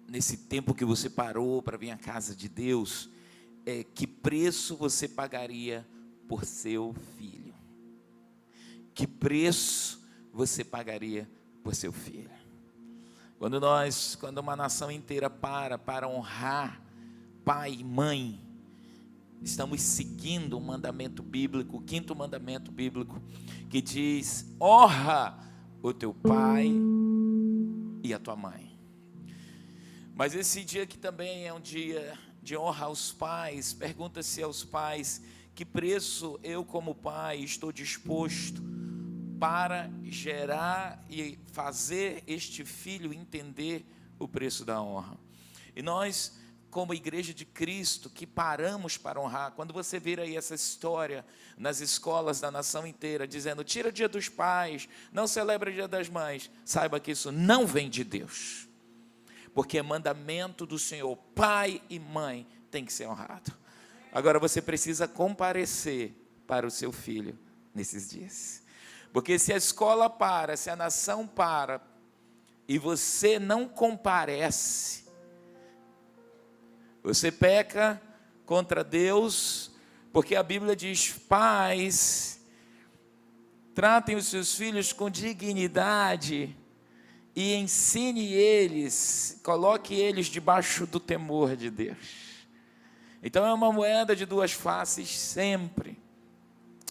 nesse tempo que você parou para vir à casa de Deus, que preço você pagaria por seu filho? Que preço você pagaria por seu filho? Quando uma nação inteira para honrar pai e mãe, estamos seguindo um mandamento bíblico, o 5º mandamento bíblico, que diz: honra o teu pai e a tua mãe. Mas esse dia que também é um dia de honra aos pais, pergunta-se aos pais: que preço eu como pai estou disposto para gerar e fazer este filho entender o preço da honra? E nós, como igreja de Cristo, que paramos para honrar, quando você vira aí essa história nas escolas da nação inteira, dizendo: tira o dia dos pais, não celebra o dia das mães, saiba que isso não vem de Deus, porque é mandamento do Senhor. Pai e mãe tem que ser honrado. Agora você precisa comparecer para o seu filho nesses dias, porque se a escola para, se a nação para, e você não comparece, você peca contra Deus, porque a Bíblia diz: pais, tratem os seus filhos com dignidade e ensine eles, coloque eles debaixo do temor de Deus. Então é uma moeda de duas faces sempre.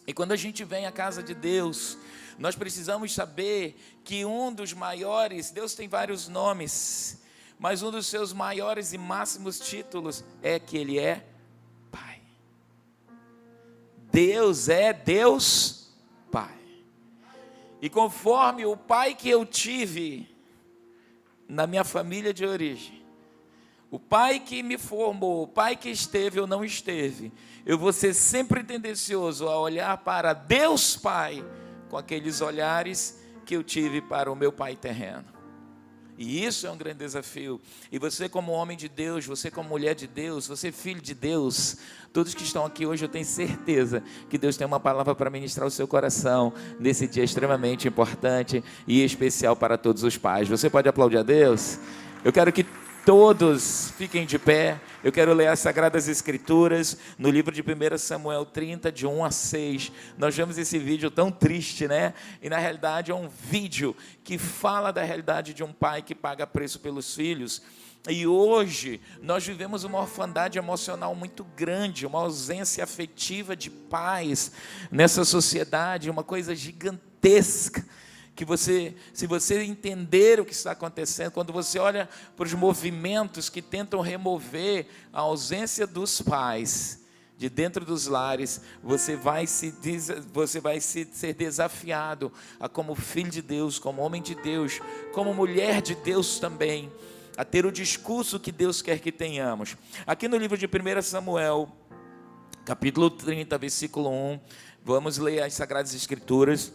E quando a gente vem à casa de Deus, nós precisamos saber que um dos maiores, Deus tem vários nomes, mas um dos seus maiores e máximos títulos é que Ele é Pai. Deus é Deus Pai. E conforme o pai que eu tive na minha família de origem, o pai que me formou, o pai que esteve ou não esteve, eu vou ser sempre tendencioso a olhar para Deus Pai com aqueles olhares que eu tive para o meu pai terreno. E isso é um grande desafio. E você, como homem de Deus, você como mulher de Deus, você filho de Deus, todos que estão aqui hoje, eu tenho certeza que Deus tem uma palavra para ministrar o seu coração nesse dia extremamente importante e especial para todos os pais. Você pode aplaudir a Deus? Eu quero que todos fiquem de pé. Eu quero ler as Sagradas Escrituras no livro de 1 Samuel 30, de 1 a 6. Nós vemos esse vídeo tão triste, né? E na realidade é um vídeo que fala da realidade de um pai que paga preço pelos filhos. E hoje nós vivemos uma orfandade emocional muito grande, uma ausência afetiva de pais nessa sociedade, uma coisa gigantesca. Que se você entender o que está acontecendo, quando você olha para os movimentos que tentam remover a ausência dos pais de dentro dos lares, você vai ser desafiado a, como filho de Deus, como homem de Deus, como mulher de Deus também, a ter o discurso que Deus quer que tenhamos. Aqui no livro de 1 Samuel, capítulo 30, versículo 1, vamos ler as Sagradas Escrituras.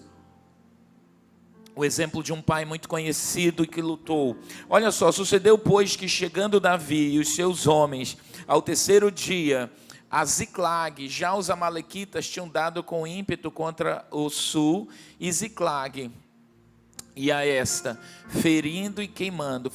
O exemplo de um pai muito conhecido e que lutou. Olha só: sucedeu, pois, que chegando Davi e os seus homens ao terceiro dia a Ziclag, já os amalequitas tinham dado com ímpeto contra o sul e Ziclag, e a esta, ferindo e queimando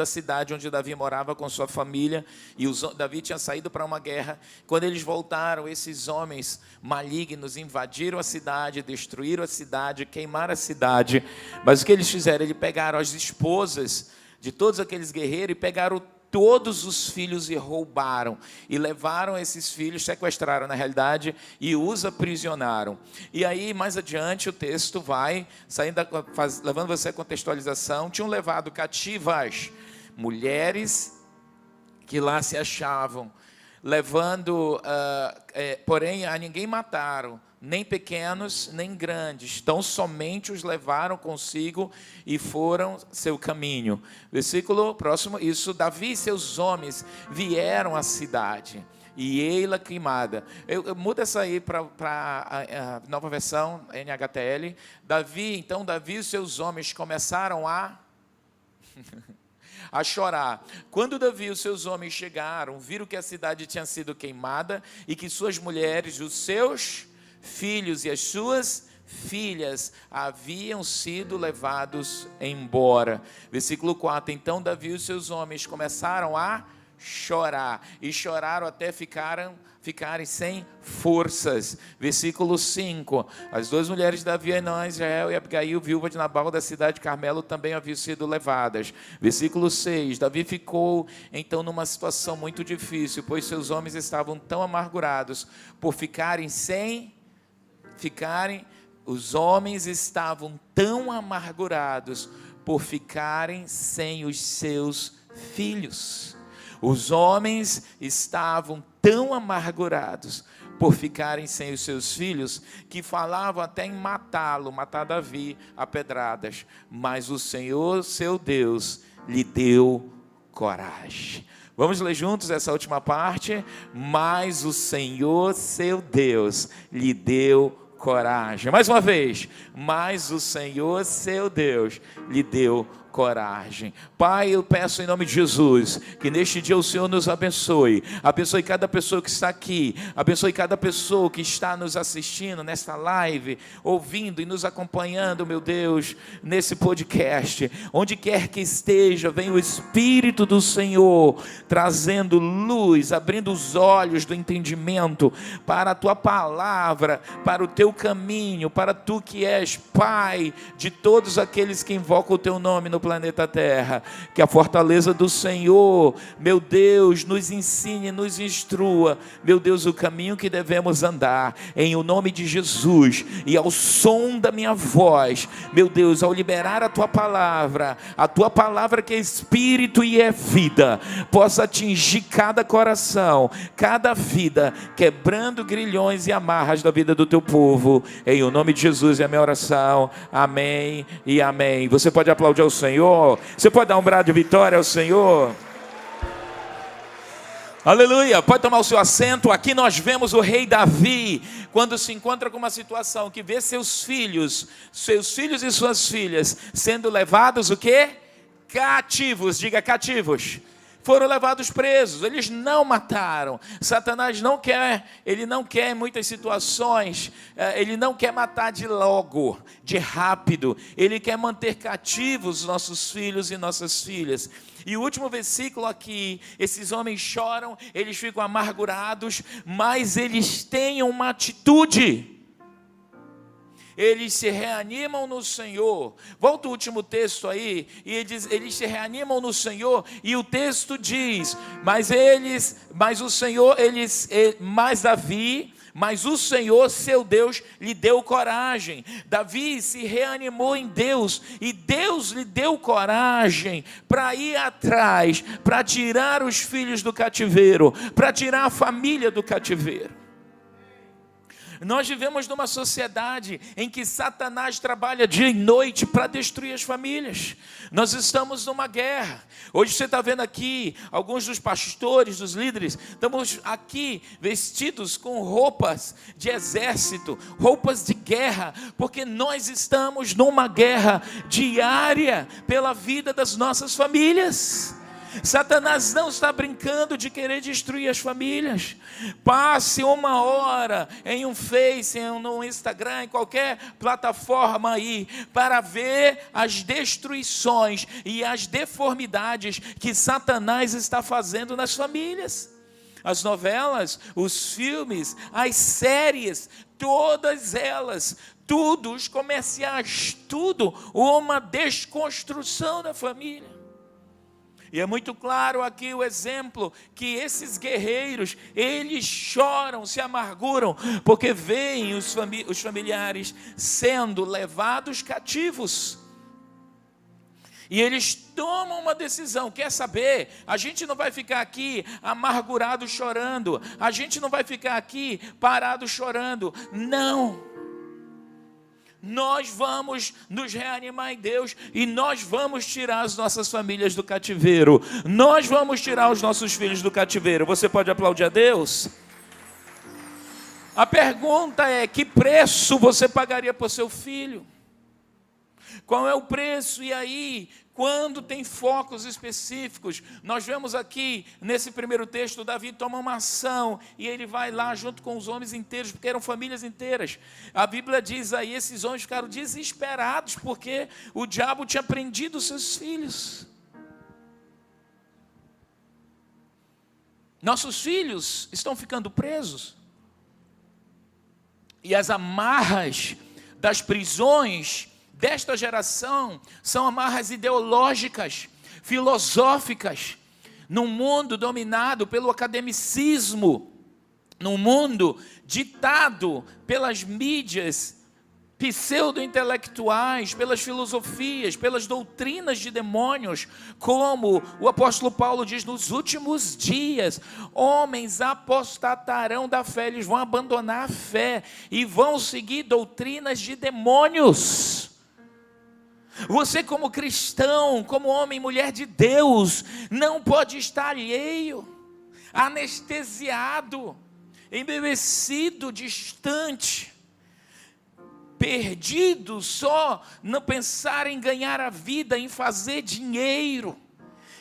a cidade onde Davi morava com sua família. E Davi tinha saído para uma guerra. Quando eles voltaram, esses homens malignos invadiram a cidade, destruíram a cidade, queimaram a cidade. Mas o que eles fizeram? Eles pegaram as esposas de todos aqueles guerreiros e pegaram todos os filhos e roubaram, e levaram esses filhos, sequestraram na realidade, e os aprisionaram. E aí mais adiante o texto vai, levando você à contextualização, tinham levado cativas mulheres que lá se achavam, porém a ninguém mataram, nem pequenos, nem grandes, tão somente os levaram consigo e foram seu caminho. Versículo próximo, isso: Davi e seus homens vieram à cidade, e ei-la queimada. Muda essa aí para a nova versão, NHTL. Davi e seus homens começaram a chorar. Quando Davi e os seus homens chegaram, viram que a cidade tinha sido queimada e que suas mulheres, os seus filhos e as suas filhas haviam sido levados embora. Versículo 4, então Davi e os seus homens começaram a chorar, e choraram até ficarem sem forças. Versículo 5, as duas mulheres de Davi, Ainoã, Israel e Abigail, viúva de Nabal da cidade de Carmelo, também haviam sido levadas. Versículo 6, Davi ficou então numa situação muito difícil, pois seus homens estavam tão amargurados por os homens estavam tão amargurados por ficarem sem os seus filhos. Os homens estavam tão amargurados por ficarem sem os seus filhos, que falavam até em matar Davi a pedradas. Mas o Senhor, seu Deus, lhe deu coragem. Vamos ler juntos essa última parte? Mas o Senhor, seu Deus, lhe deu coragem. Mais uma vez. Mas o Senhor, seu Deus, lhe deu coragem. Pai, eu peço em nome de Jesus, que neste dia o Senhor nos abençoe cada pessoa que está aqui, abençoe cada pessoa que está nos assistindo nesta live, ouvindo e nos acompanhando, meu Deus, nesse podcast, onde quer que esteja, vem o Espírito do Senhor, trazendo luz, abrindo os olhos do entendimento, para a Tua palavra, para o Teu caminho, para Tu que és Pai de todos aqueles que invocam o Teu nome no planeta Terra. Que a fortaleza do Senhor, meu Deus, nos ensine, nos instrua, meu Deus, o caminho que devemos andar, em o nome de Jesus. E ao som da minha voz, meu Deus, ao liberar a Tua palavra que é Espírito e é vida, possa atingir cada coração, cada vida, quebrando grilhões e amarras da vida do Teu povo, em o nome de Jesus. É a minha oração, amém e amém. Você pode aplaudir ao Senhor? Você pode dar um brado de vitória ao Senhor? Aleluia, pode tomar o seu assento. Aqui nós vemos o rei Davi, quando se encontra com uma situação que vê seus filhos e suas filhas sendo levados o quê? Cativos, diga cativos. Foram levados presos, eles não mataram. Satanás não quer em muitas situações, ele não quer matar de logo, de rápido. Ele quer manter cativos os nossos filhos e nossas filhas. E o último versículo aqui, esses homens choram, eles ficam amargurados, mas eles têm uma atitude. Eles se reanimam no Senhor. Volta o último texto aí, e eles se reanimam no Senhor, e o texto diz, mas o Senhor, seu Deus, lhe deu coragem. Davi se reanimou em Deus, e Deus lhe deu coragem para ir atrás, para tirar os filhos do cativeiro, para tirar a família do cativeiro. Nós vivemos numa sociedade em que Satanás trabalha dia e noite para destruir as famílias. Nós estamos numa guerra. Hoje você está vendo aqui, alguns dos pastores, dos líderes, estamos aqui vestidos com roupas de exército, roupas de guerra, porque nós estamos numa guerra diária pela vida das nossas famílias. Satanás não está brincando de querer destruir as famílias. Passe uma hora em um Face, no Instagram, em qualquer plataforma aí, para ver as destruições e as deformidades que Satanás está fazendo nas famílias. As novelas, os filmes, as séries, todas elas, tudo, os comerciais, tudo, uma desconstrução da família. E é muito claro aqui o exemplo que esses guerreiros, eles choram, se amarguram, porque veem os familiares sendo levados cativos. E eles tomam uma decisão, quer saber? A gente não vai ficar aqui amargurado chorando, a gente não vai ficar aqui parado chorando, não. Nós vamos nos reanimar em Deus e nós vamos tirar as nossas famílias do cativeiro. Nós vamos tirar os nossos filhos do cativeiro. Você pode aplaudir a Deus? A pergunta é: que preço você pagaria por seu filho? Qual é o preço? E aí, quando tem focos específicos, nós vemos aqui, nesse primeiro texto, Davi toma uma ação, e ele vai lá junto com os homens inteiros, porque eram famílias inteiras. A Bíblia diz aí, esses homens ficaram desesperados, porque o diabo tinha prendido seus filhos. Nossos filhos estão ficando presos. E as amarras das prisões desta geração são amarras ideológicas, filosóficas, num mundo dominado pelo academicismo, num mundo ditado pelas mídias pseudo-intelectuais, pelas filosofias, pelas doutrinas de demônios, como o apóstolo Paulo diz, nos últimos dias, homens apostatarão da fé, eles vão abandonar a fé, e vão seguir doutrinas de demônios. Você como cristão, como homem e mulher de Deus, não pode estar alheio, anestesiado, embevecido, distante, perdido só no pensar em ganhar a vida, em fazer dinheiro,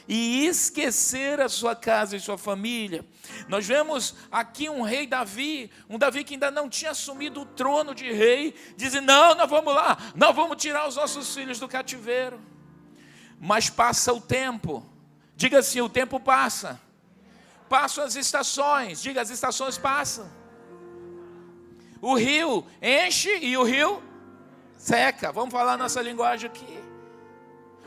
e esquecer a sua casa e sua família. Nós vemos aqui um rei Davi, um Davi que ainda não tinha assumido o trono de rei, dizendo, não, nós vamos lá, nós vamos tirar os nossos filhos do cativeiro. Mas passa o tempo, diga assim, o tempo passa, passam as estações, diga, as estações passam. O rio enche e o rio seca. Vamos falar nossa linguagem aqui.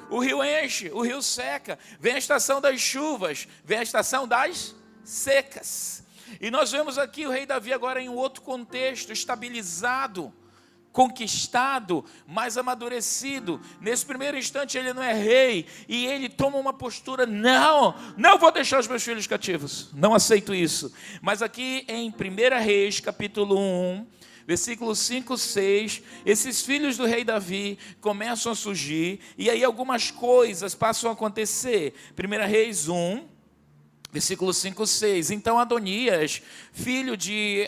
O rio enche, o rio seca. Vem a estação das chuvas, vem a estação das secas. E nós vemos aqui o rei Davi agora em um outro contexto, estabilizado, conquistado, mais amadurecido. Nesse primeiro instante ele não é rei, e ele toma uma postura, não vou deixar os meus filhos cativos, não aceito isso. Mas aqui em 1 Reis, capítulo 1, versículos 5, 6, esses filhos do rei Davi começam a surgir, e aí algumas coisas passam a acontecer. 1 Reis 1, versículo 5, 6. Então Adonias, filho de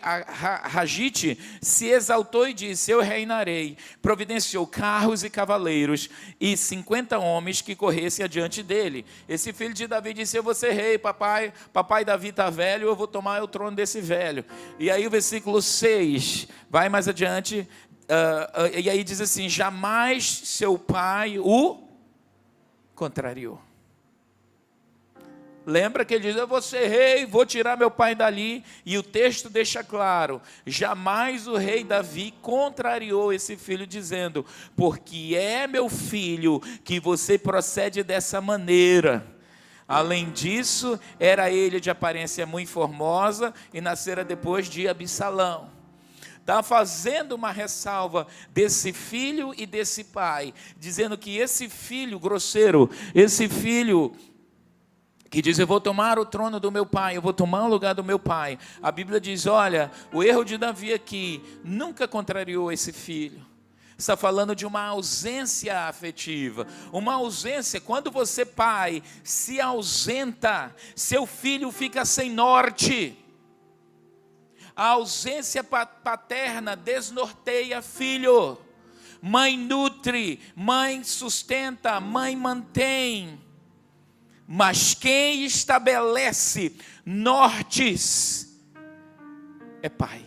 Hagite, se exaltou e disse, eu reinarei. Providenciou carros e cavaleiros e 50 homens que corressem adiante dele. Esse filho de Davi disse, eu vou ser rei, papai Davi está velho, eu vou tomar o trono desse velho. E aí o versículo 6, vai mais adiante, e aí diz assim, jamais seu pai o contrariou. Lembra que ele diz, eu vou ser rei, vou tirar meu pai dali. E o texto deixa claro, jamais o rei Davi contrariou esse filho, dizendo, porque é meu filho que você procede dessa maneira. Além disso, era ele de aparência muito formosa e nascera depois de Absalão. Está fazendo uma ressalva desse filho e desse pai, dizendo que esse filho grosseiro, esse filho que diz, eu vou tomar o trono do meu pai, eu vou tomar o lugar do meu pai. A Bíblia diz, olha, o erro de Davi aqui, nunca contrariou esse filho. Está falando de uma ausência afetiva. Uma ausência, quando você, pai, se ausenta, seu filho fica sem norte. A ausência paterna desnorteia filho. Mãe nutre, mãe sustenta, mãe mantém. Mas quem estabelece nortes é pai.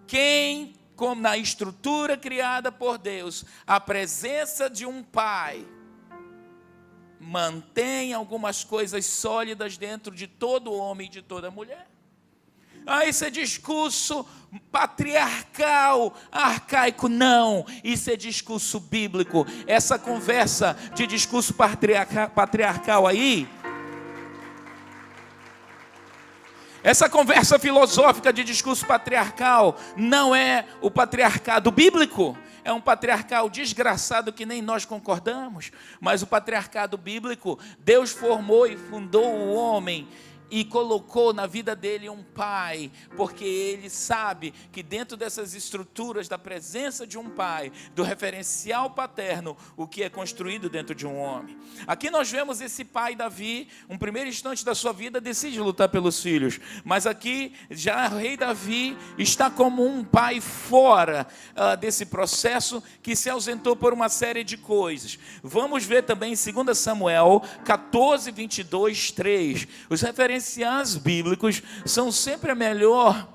Quem, como na estrutura criada por Deus, a presença de um pai mantém algumas coisas sólidas dentro de todo homem e de toda mulher. Isso é discurso patriarcal, arcaico. Não, isso é discurso bíblico. Essa conversa de discurso patriarcal aí, essa conversa filosófica de discurso patriarcal, não é o patriarcado bíblico. É um patriarcal desgraçado que nem nós concordamos. Mas o patriarcado bíblico, Deus formou e fundou o homem e colocou na vida dele um pai, porque ele sabe que dentro dessas estruturas da presença de um pai, do referencial paterno, o que é construído dentro de um homem. Aqui nós vemos esse pai Davi, um primeiro instante da sua vida decide lutar pelos filhos, mas aqui já o rei Davi está como um pai fora desse processo, que se ausentou por uma série de coisas. Vamos ver também em 2 Samuel 14, 22, 3, os referenciais bíblicos são sempre a melhor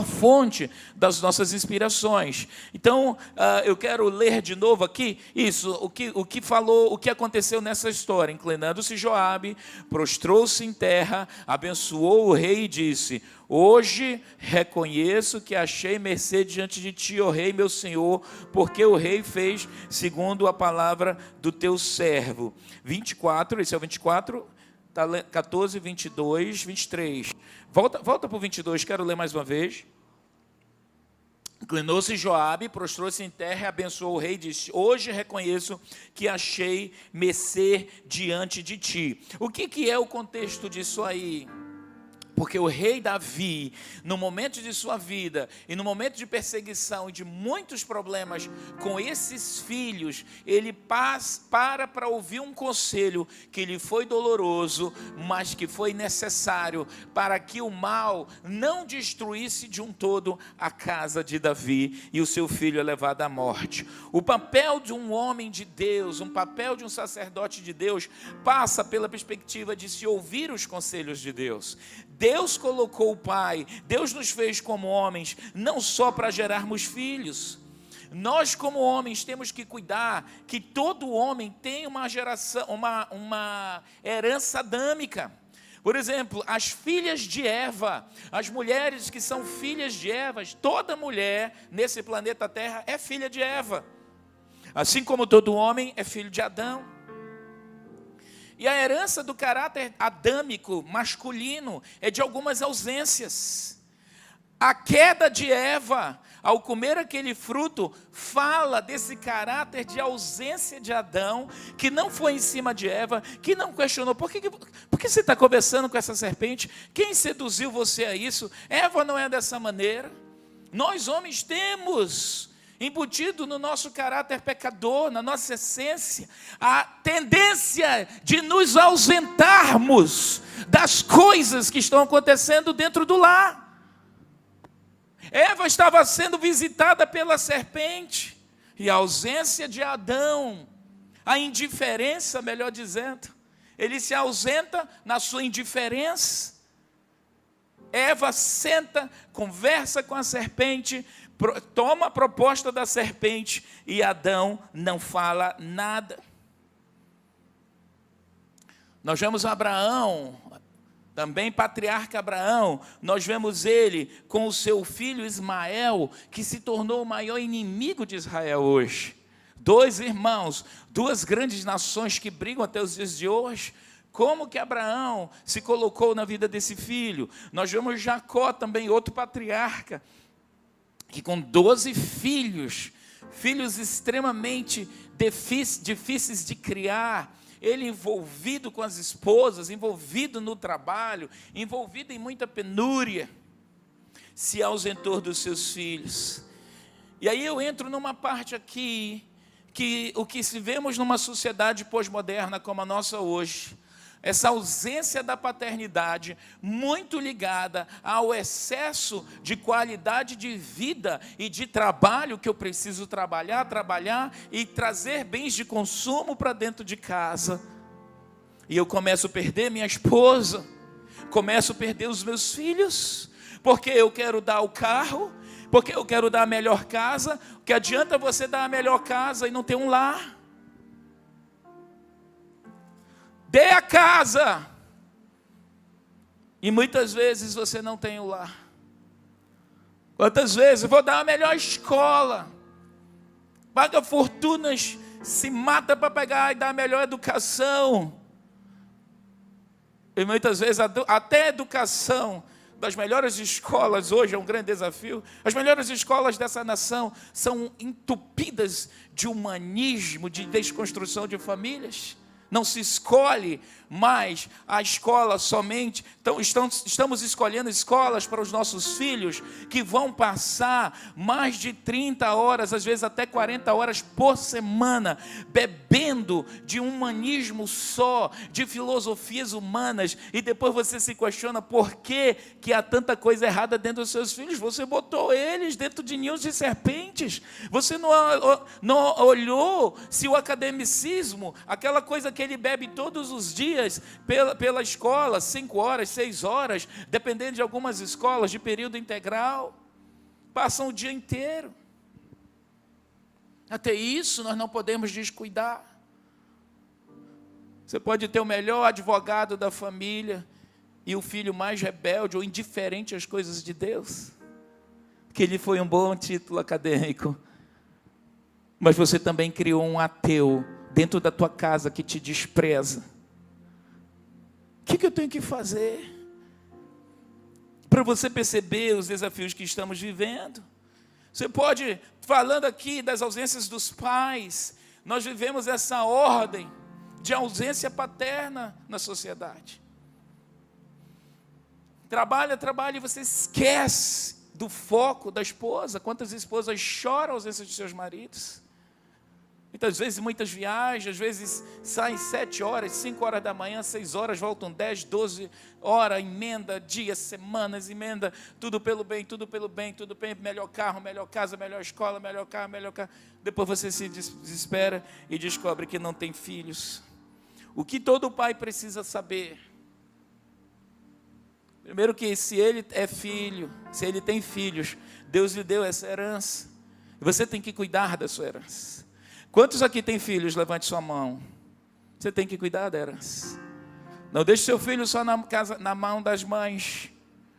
fonte das nossas inspirações. Então, eu quero ler de novo aqui isso, o que aconteceu nessa história. Inclinando-se Joabe, prostrou-se em terra, abençoou o rei e disse: hoje reconheço que achei mercê diante de ti, ó rei, meu senhor, porque o rei fez segundo a palavra do teu servo. 24, esse é o 24, 14, 22, 23. Volta para o 22, quero ler mais uma vez. Inclinou-se Joabe, prostrou-se em terra e abençoou o rei e disse: hoje reconheço que achei mercê diante de ti. O que é o contexto disso aí? Porque o rei Davi, no momento de sua vida, e no momento de perseguição e de muitos problemas com esses filhos, ele para ouvir um conselho que lhe foi doloroso, mas que foi necessário para que o mal não destruísse de um todo a casa de Davi, e o seu filho é levado à morte. O papel de um homem de Deus, um papel de um sacerdote de Deus, passa pela perspectiva de se ouvir os conselhos de Deus. Deus colocou o pai, Deus nos fez como homens, não só para gerarmos filhos. Nós como homens temos que cuidar que todo homem tenha uma herança adâmica. Por exemplo, as filhas de Eva, as mulheres que são filhas de Eva, toda mulher nesse planeta Terra é filha de Eva. Assim como todo homem é filho de Adão. E a herança do caráter adâmico masculino é de algumas ausências. A queda de Eva, ao comer aquele fruto, fala desse caráter de ausência de Adão, que não foi em cima de Eva, que não questionou: por que você está conversando com essa serpente? Quem seduziu você a isso? Eva não é dessa maneira. Nós homens temos embutido no nosso caráter pecador, na nossa essência, a tendência de nos ausentarmos das coisas que estão acontecendo dentro do lar. Eva estava sendo visitada pela serpente, e a ausência de Adão, a indiferença, melhor dizendo, ele se ausenta na sua indiferença. Eva senta, conversa com a serpente, toma a proposta da serpente, e Adão não fala nada. Nós vemos Abraão, também patriarca Abraão, nós vemos ele com o seu filho Ismael, que se tornou o maior inimigo de Israel hoje. Dois irmãos, duas grandes nações que brigam até os dias de hoje. Como que Abraão se colocou na vida desse filho? Nós vemos Jacó também, outro patriarca, que com 12 filhos extremamente difíceis de criar, ele envolvido com as esposas, envolvido no trabalho, envolvido em muita penúria, se ausentou dos seus filhos. E aí eu entro numa parte aqui, que o que se vemos numa sociedade pós-moderna como a nossa hoje, essa ausência da paternidade, muito ligada ao excesso de qualidade de vida e de trabalho, que eu preciso trabalhar e trazer bens de consumo para dentro de casa. E eu começo a perder minha esposa, começo a perder os meus filhos, porque eu quero dar o carro, porque eu quero dar a melhor casa. Que adianta você dar a melhor casa e não ter um lar? Dê a casa, e muitas vezes você não tem o lar. Quantas vezes eu vou dar a melhor escola, paga fortunas, se mata para pegar e dar a melhor educação, e muitas vezes até a educação das melhores escolas hoje é um grande desafio. As melhores escolas dessa nação são entupidas de humanismo, de desconstrução de famílias. Não se escolhe mais a escola somente. Então, estamos escolhendo escolas para os nossos filhos que vão passar mais de 30 horas, às vezes até 40 horas por semana, bebendo de um humanismo só, de filosofias humanas, e depois você se questiona por que há tanta coisa errada dentro dos seus filhos. Você botou eles dentro de ninhos de serpentes. Você não olhou se o academicismo, aquela coisa que ele bebe todos os dias pela escola, 5 horas, 6 horas, dependendo de algumas escolas de período integral, passam o dia inteiro. Até isso nós não podemos descuidar. Você pode ter o melhor advogado da família e o filho mais rebelde ou indiferente às coisas de Deus, que ele foi um bom título acadêmico, mas você também criou um ateu dentro da tua casa que te despreza. O que eu tenho que fazer para você perceber os desafios que estamos vivendo? Você pode, falando aqui das ausências dos pais, nós vivemos essa ordem de ausência paterna na sociedade. Trabalha e você esquece do foco da esposa. Quantas esposas choram a ausência de seus maridos? Muitas vezes, muitas viagens, às vezes saem 7 horas, 5 horas da manhã, 6 horas, voltam 10, 12 horas, emenda dias, semanas, emenda tudo pelo bem, melhor carro, melhor casa, melhor escola, melhor carro, melhor carro. Depois você se desespera e descobre que não tem filhos. O que todo pai precisa saber? Primeiro que se ele é filho, se ele tem filhos, Deus lhe deu essa herança. E você tem que cuidar da sua herança. Quantos aqui têm filhos? Levante sua mão. Você tem que cuidar da herança. Não deixe seu filho só na mão das mães.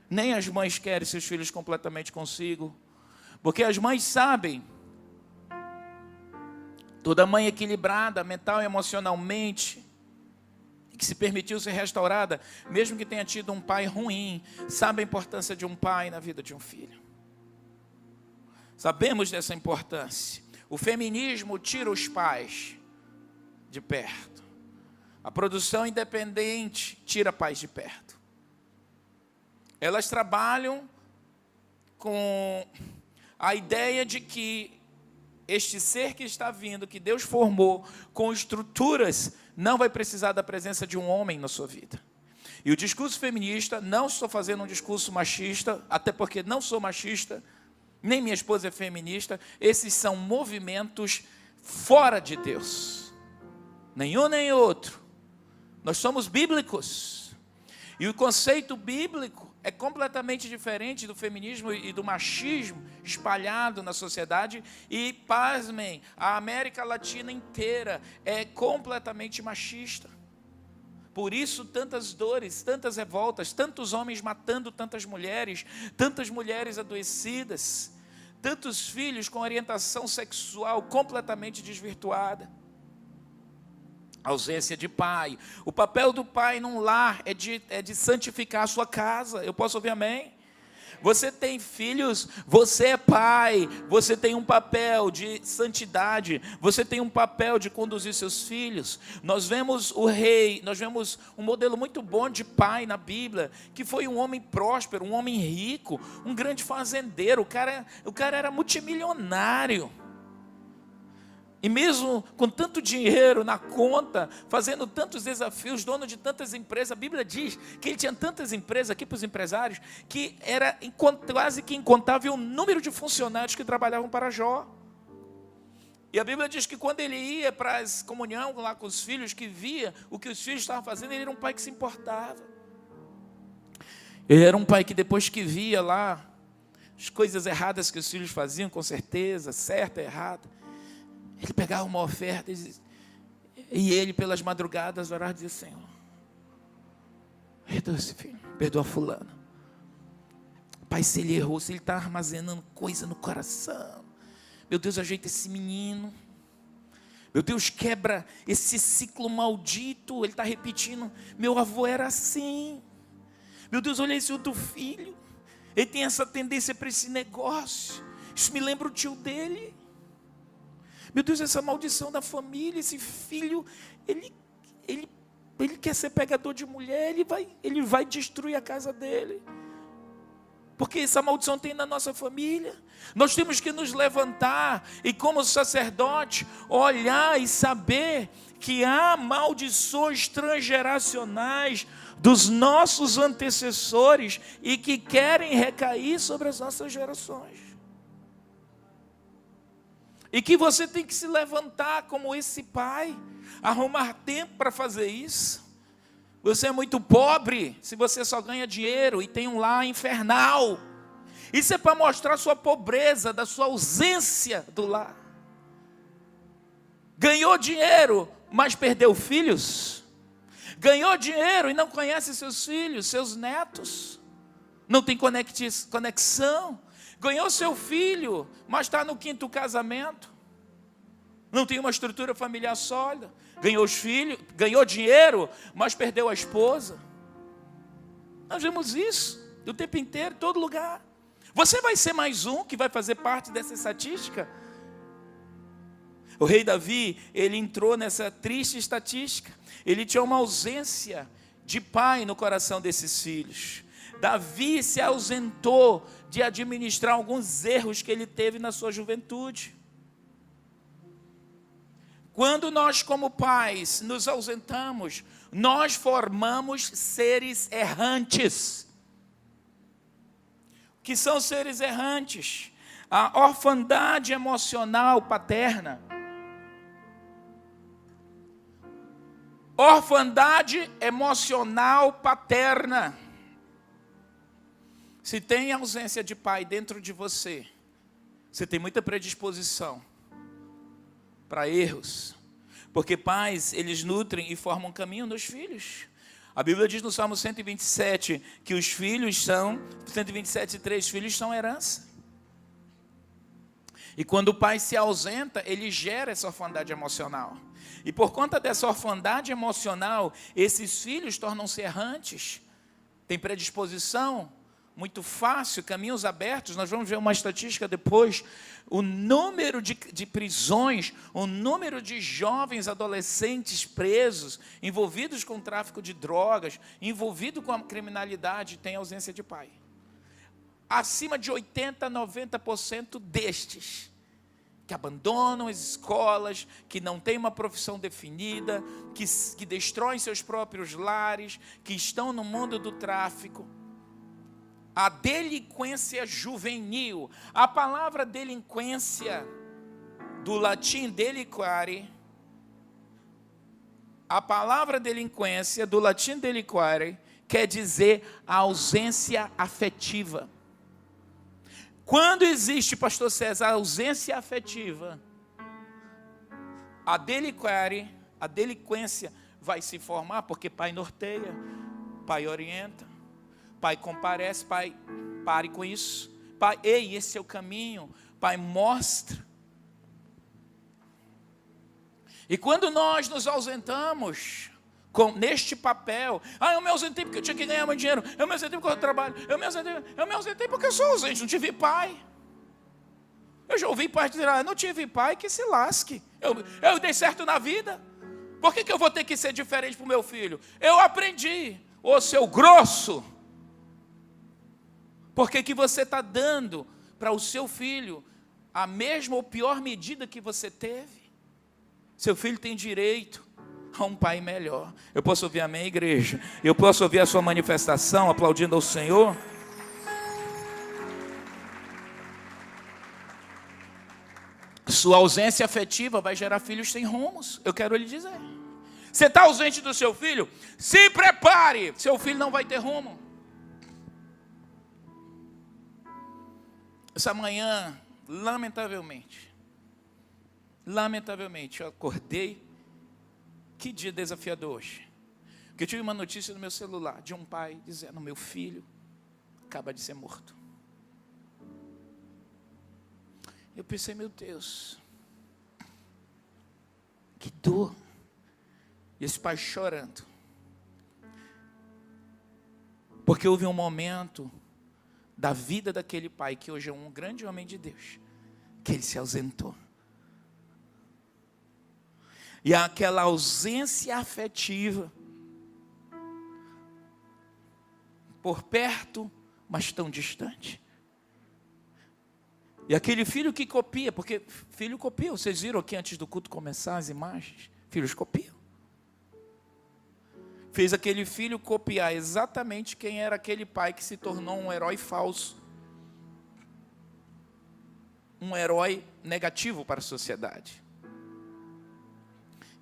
Nem as mães querem seus filhos completamente consigo. Porque as mães sabem. Toda mãe equilibrada, mental e emocionalmente, que se permitiu ser restaurada, mesmo que tenha tido um pai ruim, sabe a importância de um pai na vida de um filho. Sabemos dessa importância. O feminismo tira os pais de perto. A produção independente tira pais de perto. Elas trabalham com a ideia de que este ser que está vindo, que Deus formou com estruturas, não vai precisar da presença de um homem na sua vida. E o discurso feminista, não estou fazendo um discurso machista, até porque não sou machista, nem minha esposa é feminista. Esses são movimentos fora de Deus. Nenhum nem outro. Nós somos bíblicos. E o conceito bíblico é completamente diferente do feminismo e do machismo espalhado na sociedade. E, pasmem, a América Latina inteira é completamente machista. Por isso, tantas dores, tantas revoltas, tantos homens matando tantas mulheres adoecidas, tantos filhos com orientação sexual completamente desvirtuada. Ausência de pai. O papel do pai num lar é de santificar a sua casa. Eu posso ouvir amém? Você tem filhos, você é pai, você tem um papel de santidade, você tem um papel de conduzir seus filhos. Nós vemos o rei, nós vemos um modelo muito bom de pai na Bíblia, que foi um homem próspero, um homem rico, um grande fazendeiro. O cara era multimilionário. E mesmo com tanto dinheiro na conta, fazendo tantos desafios, dono de tantas empresas, a Bíblia diz que ele tinha tantas empresas, aqui para os empresários, que era quase que incontável o número de funcionários que trabalhavam para Jó. E a Bíblia diz que quando ele ia para a comunhão lá com os filhos, que via o que os filhos estavam fazendo, ele era um pai que se importava. Ele era um pai que depois que via lá as coisas erradas que os filhos faziam, com certeza, certa, errada, ele pegava uma oferta e ele, pelas madrugadas, orava e dizia: Senhor, perdoa esse filho, perdoa fulano. Pai, se ele errou, se ele está armazenando coisa no coração, meu Deus, ajeita esse menino. Meu Deus, quebra esse ciclo maldito. Ele está repetindo: meu avô era assim. Meu Deus, olha esse outro filho, ele tem essa tendência para esse negócio. Isso me lembra o tio dele. Meu Deus, essa maldição da família, esse filho, ele ele quer ser pegador de mulher, ele vai destruir a casa dele. Porque essa maldição tem na nossa família. Nós temos que nos levantar e, como sacerdote, olhar e saber que há maldições transgeracionais dos nossos antecessores e que querem recair sobre as nossas gerações. E que você tem que se levantar como esse pai, arrumar tempo para fazer isso. Você é muito pobre se você só ganha dinheiro e tem um lar infernal. Isso é para mostrar sua pobreza, da sua ausência do lar. Ganhou dinheiro, mas perdeu filhos. Ganhou dinheiro e não conhece seus filhos, seus netos. Não tem conexão. Ganhou seu filho, mas está no 5º casamento. Não tem uma estrutura familiar sólida. Ganhou os filhos, ganhou dinheiro, mas perdeu a esposa. Nós vemos isso o tempo inteiro, em todo lugar. Você vai ser mais um que vai fazer parte dessa estatística? O rei Davi, ele entrou nessa triste estatística. Ele tinha uma ausência de pai no coração desses filhos. Davi se ausentou de administrar alguns erros que ele teve na sua juventude. Quando nós, como pais, nos ausentamos, nós formamos seres errantes. O que são seres errantes? A orfandade emocional paterna. Orfandade emocional paterna. Se tem ausência de pai dentro de você, você tem muita predisposição para erros, porque pais, eles nutrem e formam caminho nos filhos. A Bíblia diz no Salmo 127 que os filhos são, 127:3, filhos são herança. E quando o pai se ausenta, ele gera essa orfandade emocional. E por conta dessa orfandade emocional, esses filhos tornam-se errantes, têm predisposição muito fácil, caminhos abertos. Nós vamos ver uma estatística depois. O número de prisões, o número de jovens adolescentes presos, envolvidos com o tráfico de drogas, envolvidos com a criminalidade, tem ausência de pai. Acima de 80%, 90% destes, que abandonam as escolas, que não têm uma profissão definida, que destroem seus próprios lares, que estão no mundo do tráfico. A delinquência juvenil. A palavra delinquência, do latim deliquare, a palavra delinquência, do latim deliquare, quer dizer a ausência afetiva. Quando existe, pastor César, a ausência afetiva, a delinquare, a delinquência vai se formar, porque pai norteia, pai orienta, pai comparece, pai, pare com isso. Pai, ei, esse é o caminho. Pai, mostra. E quando nós nos ausentamos neste papel, eu me ausentei porque eu tinha que ganhar meu dinheiro, eu me ausentei porque eu trabalho, eu me ausentei porque eu sou ausente, não tive pai. Eu já ouvi pais dizer, não tive pai, que se lasque. Eu dei certo na vida. Por que eu vou ter que ser diferente para o meu filho? Eu aprendi, ô seu grosso. Por que você está dando para o seu filho a mesma ou pior medida que você teve? Seu filho tem direito a um pai melhor. Eu posso ouvir amém, igreja? Eu posso ouvir a sua manifestação aplaudindo ao Senhor? Sua ausência afetiva vai gerar filhos sem rumos. Eu quero lhe dizer. Você está ausente do seu filho? Se prepare, seu filho não vai ter rumo. Essa manhã, lamentavelmente, eu acordei. Que dia desafiador hoje. Porque eu tive uma notícia no meu celular de um pai dizendo, meu filho acaba de ser morto. Eu pensei, meu Deus, que dor. E esse pai chorando. Porque houve um momento da vida daquele pai, que hoje é um grande homem de Deus, que ele se ausentou. E aquela ausência afetiva, por perto, mas tão distante. E aquele filho que copia, porque filho copia, vocês viram aqui antes do culto começar as imagens? Filhos copiam. Fez aquele filho copiar exatamente quem era aquele pai que se tornou um herói falso. Um herói negativo para a sociedade.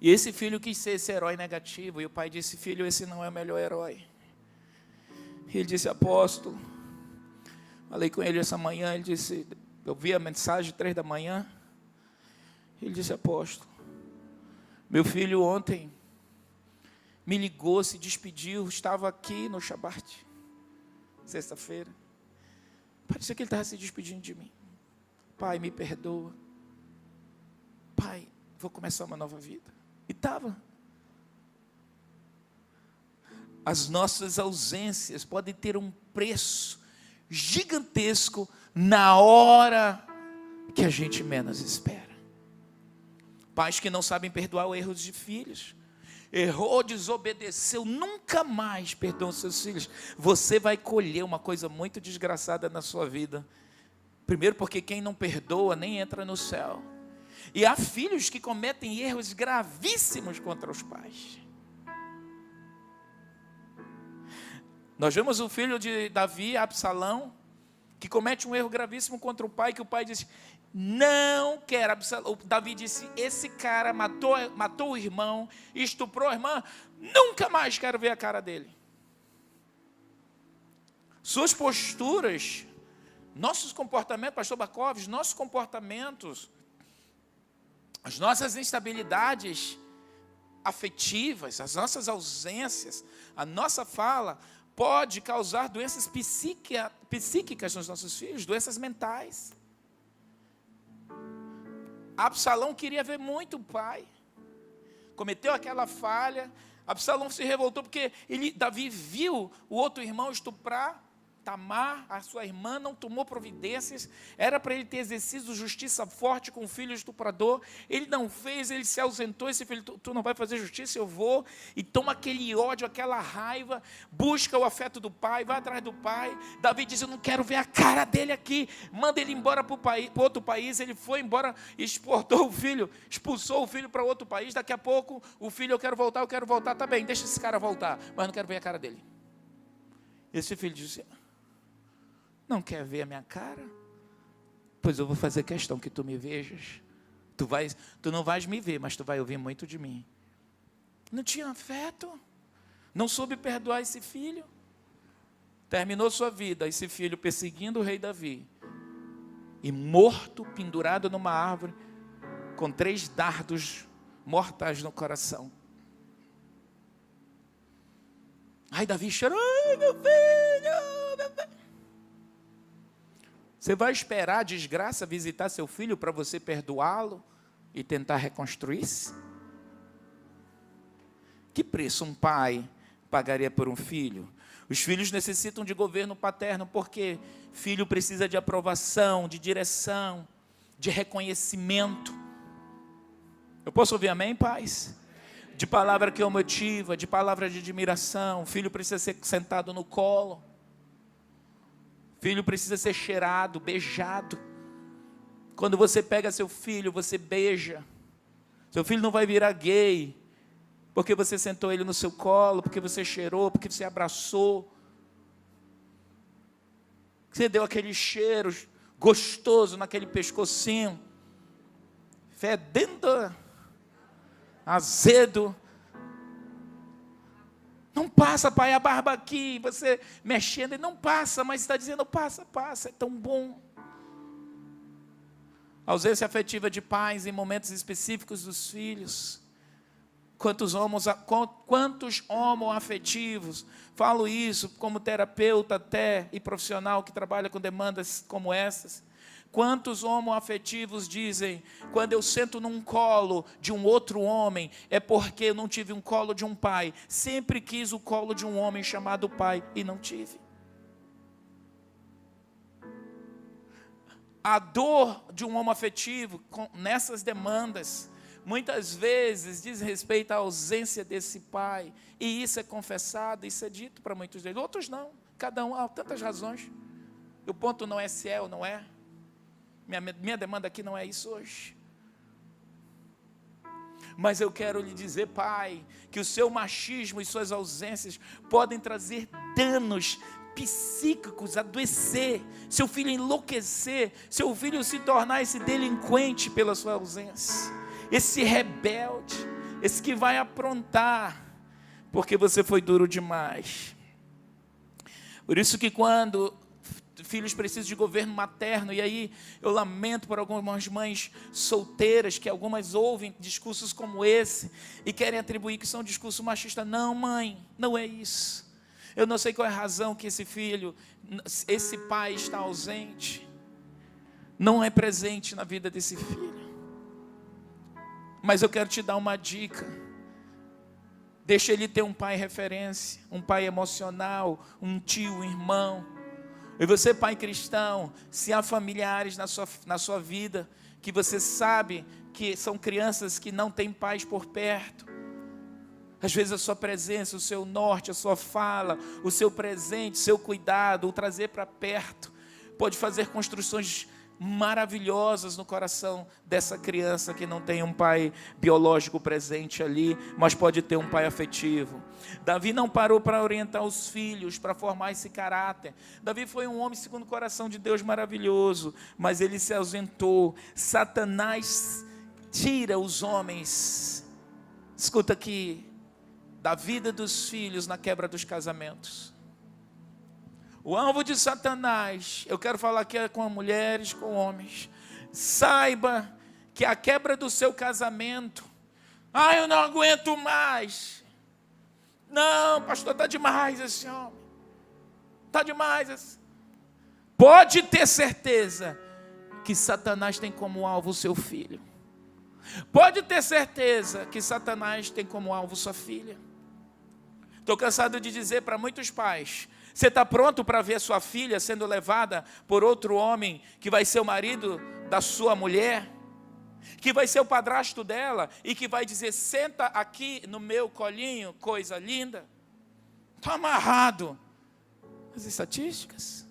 E esse filho quis ser esse herói negativo, e o pai disse: filho, esse não é o melhor herói. E ele disse: apóstolo, falei com ele essa manhã, ele disse, eu vi a mensagem 3 da manhã, ele disse: apóstolo, meu filho ontem me ligou, se despediu, estava aqui no Shabat, sexta-feira, parecia que ele estava se despedindo de mim. Pai, me perdoa. Pai, vou começar uma nova vida. E estava. As nossas ausências podem ter um preço gigantesco na hora que a gente menos espera. Pais que não sabem perdoar os erros de filhos. Errou, desobedeceu, nunca mais perdoam seus filhos. Você vai colher uma coisa muito desgraçada na sua vida. Primeiro porque quem não perdoa nem entra no céu. E há filhos que cometem erros gravíssimos contra os pais. Nós vemos o filho de Davi, Absalão, que comete um erro gravíssimo contra o pai, que o pai disse: não quero. Davi disse: esse cara matou o irmão, estuprou a irmã, nunca mais quero ver a cara dele. Suas posturas, nossos comportamentos, pastor Bacoves, nossos comportamentos, as nossas instabilidades afetivas, as nossas ausências, a nossa fala pode causar doenças psíquicas nos nossos filhos, doenças mentais. Absalão queria ver muito o pai, cometeu aquela falha. Absalão se revoltou porque Davi viu o outro irmão estuprar Tamar, a sua irmã, não tomou providências. Era para ele ter exercido justiça forte com o filho estuprador. Ele não fez, ele se ausentou. Esse filho: tu não vai fazer justiça, eu vou. E toma aquele ódio, aquela raiva, busca o afeto do pai, vai atrás do pai. Davi diz: eu não quero ver a cara dele aqui. Manda ele embora para outro país. Ele foi embora, exportou o filho, expulsou o filho para outro país. Daqui a pouco o filho: eu quero voltar. Tá bem, deixa esse cara voltar, mas não quero ver a cara dele. Esse filho disse: não quer ver a minha cara? Pois eu vou fazer questão que tu me vejas. Tu não vais me ver, mas tu vai ouvir muito de mim. Não tinha afeto. Não soube perdoar esse filho. Terminou sua vida, esse filho perseguindo o rei Davi. E morto, pendurado numa árvore, com 3 dardos mortais no coração. Ai, Davi chorou: ai, meu filho, meu filho. Você vai esperar a desgraça visitar seu filho para você perdoá-lo e tentar reconstruir-se? Que preço um pai pagaria por um filho? Os filhos necessitam de governo paterno, porque filho precisa de aprovação, de direção, de reconhecimento. Eu posso ouvir amém, pais? De palavra que o motiva, de palavra de admiração. O filho precisa ser sentado no colo. Filho precisa ser cheirado, beijado. Quando você pega seu filho, você beija. Seu filho não vai virar gay, porque você sentou ele no seu colo, porque você cheirou, porque você abraçou. Você deu aquele cheiro gostoso naquele pescocinho, fedendo, azedo. Não passa, pai, a barba aqui, você mexendo, não passa, mas está dizendo: passa, é tão bom. A ausência afetiva de pais em momentos específicos dos filhos. Quantos homoafetivos, falo isso como terapeuta até e profissional que trabalha com demandas como essas. Quantos homoafetivos dizem: quando eu sento num colo de um outro homem, é porque eu não tive um colo de um pai. Sempre quis o colo de um homem chamado pai e não tive. A dor de um homoafetivo nessas demandas muitas vezes diz respeito à ausência desse pai, e isso é confessado, isso é dito para muitos deles, outros não, cada um há tantas razões. O ponto não é se é ou não é, minha demanda aqui não é isso hoje. Mas eu quero lhe dizer, pai, que o seu machismo e suas ausências podem trazer danos psíquicos, adoecer, seu filho enlouquecer, seu filho se tornar esse delinquente pela sua ausência, esse rebelde, esse que vai aprontar, porque você foi duro demais. Por isso que quando filhos precisam de governo materno, e aí eu lamento por algumas mães solteiras, que algumas ouvem discursos como esse, e querem atribuir que são discursos machistas. Não, mãe, não é isso. Eu não sei qual é a razão que esse filho, esse pai está ausente, não é presente na vida desse filho. Mas eu quero te dar uma dica. Deixa ele ter um pai referência, um pai emocional, um tio, um irmão. E você, pai cristão, se há familiares na sua vida, que você sabe que são crianças que não têm pais por perto, às vezes a sua presença, o seu norte, a sua fala, o seu presente, o seu cuidado, o trazer para perto, pode fazer construções maravilhosas no coração dessa criança que não tem um pai biológico presente ali, mas pode ter um pai afetivo. Davi não parou para orientar os filhos, para formar esse caráter. Davi foi um homem segundo o coração de Deus maravilhoso, mas ele se ausentou. Satanás tira os homens, escuta aqui, da vida dos filhos na quebra dos casamentos. O alvo de Satanás, eu quero falar aqui com mulheres, com homens, saiba que a quebra do seu casamento, eu não aguento mais, não, pastor, está demais esse homem, está demais, pode ter certeza que Satanás tem como alvo o seu filho, pode ter certeza que Satanás tem como alvo sua filha. Estou cansado de dizer para muitos pais, você está pronto para ver sua filha sendo levada por outro homem, que vai ser o marido da sua mulher, que vai ser o padrasto dela, e que vai dizer, senta aqui no meu colinho, coisa linda? Está amarrado. As estatísticas,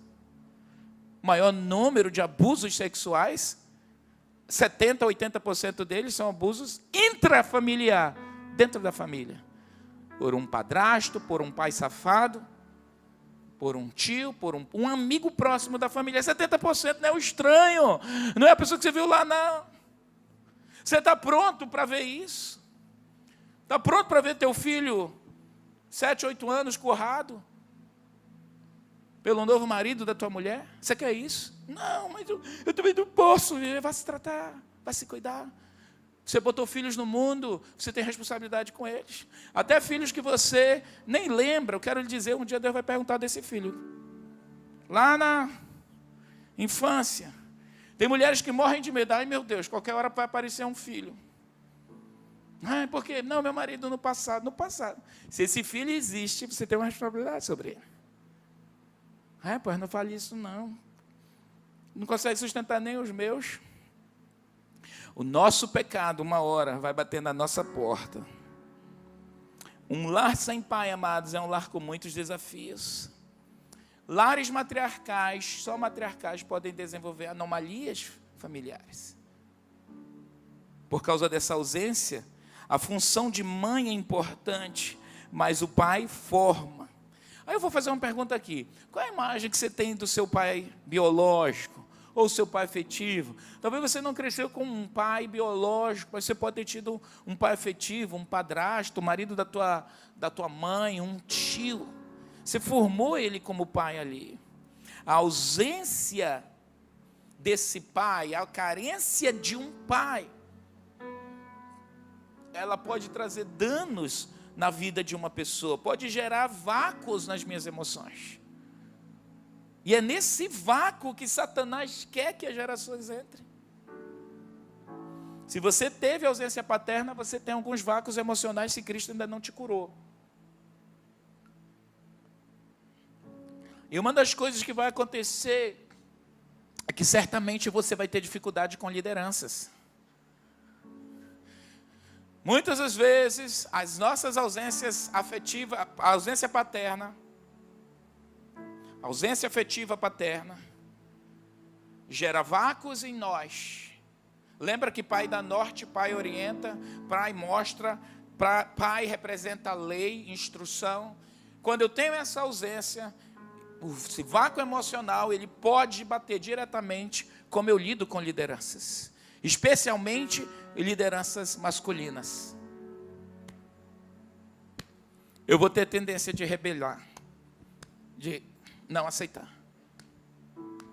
o maior número de abusos sexuais, 70%, 80% deles são abusos intrafamiliar, dentro da família, por um padrasto, por um pai safado, por um tio, por um amigo próximo da família. 70% não é o estranho, não é a pessoa que você viu lá, não. Você está pronto para ver isso? Está pronto para ver teu filho, 7, 8 anos, currado pelo novo marido da tua mulher? Você quer isso? Não, mas eu também não posso. Vai se tratar, vai se cuidar. Você botou filhos no mundo, você tem responsabilidade com eles. Até filhos que você nem lembra. Eu quero lhe dizer, um dia Deus vai perguntar desse filho. Lá na infância. Tem mulheres que morrem de medo. Ai, meu Deus, qualquer hora vai aparecer um filho. Ai, por quê? Não, meu marido no passado. No passado. Se esse filho existe, você tem uma responsabilidade sobre ele. Ai, pois não fale isso não. Não consegue sustentar nem os meus. O nosso pecado, uma hora, vai bater na nossa porta. Um lar sem pai, amados, é um lar com muitos desafios. Lares matriarcais, só matriarcais podem desenvolver anomalias familiares. Por causa dessa ausência, a função de mãe é importante, mas o pai forma. Aí eu vou fazer uma pergunta aqui. Qual é a imagem que você tem do seu pai biológico? Ou seu pai afetivo? Talvez você não cresceu com um pai biológico, mas você pode ter tido um pai afetivo, um padrasto, o marido da tua mãe, um tio. Você formou ele como pai ali. A ausência desse pai, a carência de um pai, ela pode trazer danos na vida de uma pessoa, pode gerar vácuos nas minhas emoções. E é nesse vácuo que Satanás quer que as gerações entrem. Se você teve ausência paterna, você tem alguns vácuos emocionais se Cristo ainda não te curou. E uma das coisas que vai acontecer é que certamente você vai ter dificuldade com lideranças. Muitas das vezes, as nossas ausências afetivas, a ausência paterna, ausência afetiva paterna, gera vácuos em nós. Lembra que pai dá norte, pai orienta, pai mostra, pai representa a lei, instrução. Quando eu tenho essa ausência, esse vácuo emocional, ele pode bater diretamente como eu lido com lideranças, especialmente lideranças masculinas. Eu vou ter tendência de rebelar, de não aceitar.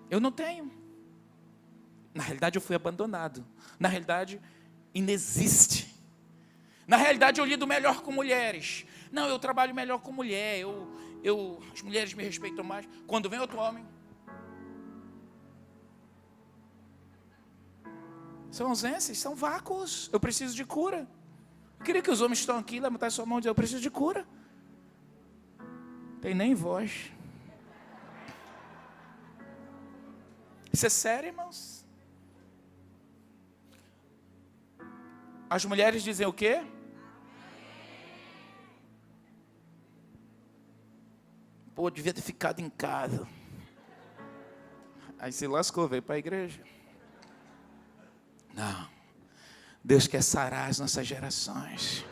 Eu não tenho. Na realidade, eu fui abandonado. Na realidade, inexiste. Na realidade, eu lido melhor com mulheres. Não, eu trabalho melhor com mulher. As mulheres me respeitam mais. Quando vem outro homem, são ausências, são vácuos. Eu preciso de cura. Eu queria que os homens que estão aqui levantassem sua mão e dizer: eu preciso de cura. Tem nem voz. Isso é sério, irmãos? As mulheres dizem o quê? Pô, devia ter ficado em casa. Aí se lascou, veio para a igreja. Não. Deus quer sarar as nossas gerações.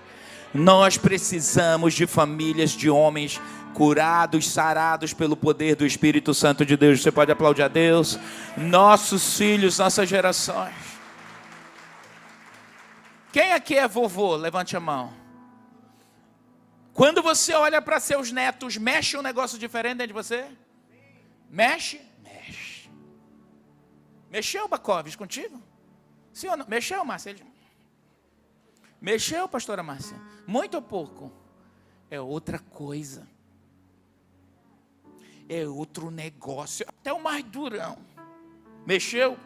Nós precisamos de famílias de homens curados, sarados pelo poder do Espírito Santo de Deus. Você pode aplaudir a Deus? Nossos filhos, nossas gerações. Quem aqui é vovô? Levante a mão. Quando você olha para seus netos, mexe um negócio diferente dentro de você? Mexe? Mexe. Mexeu, Bacoves, contigo? Sim ou não? Mexeu, Márcia? Mexeu, pastora Márcia? Muito ou pouco? É outra coisa. É outro negócio. Até o mais durão. Mexeu?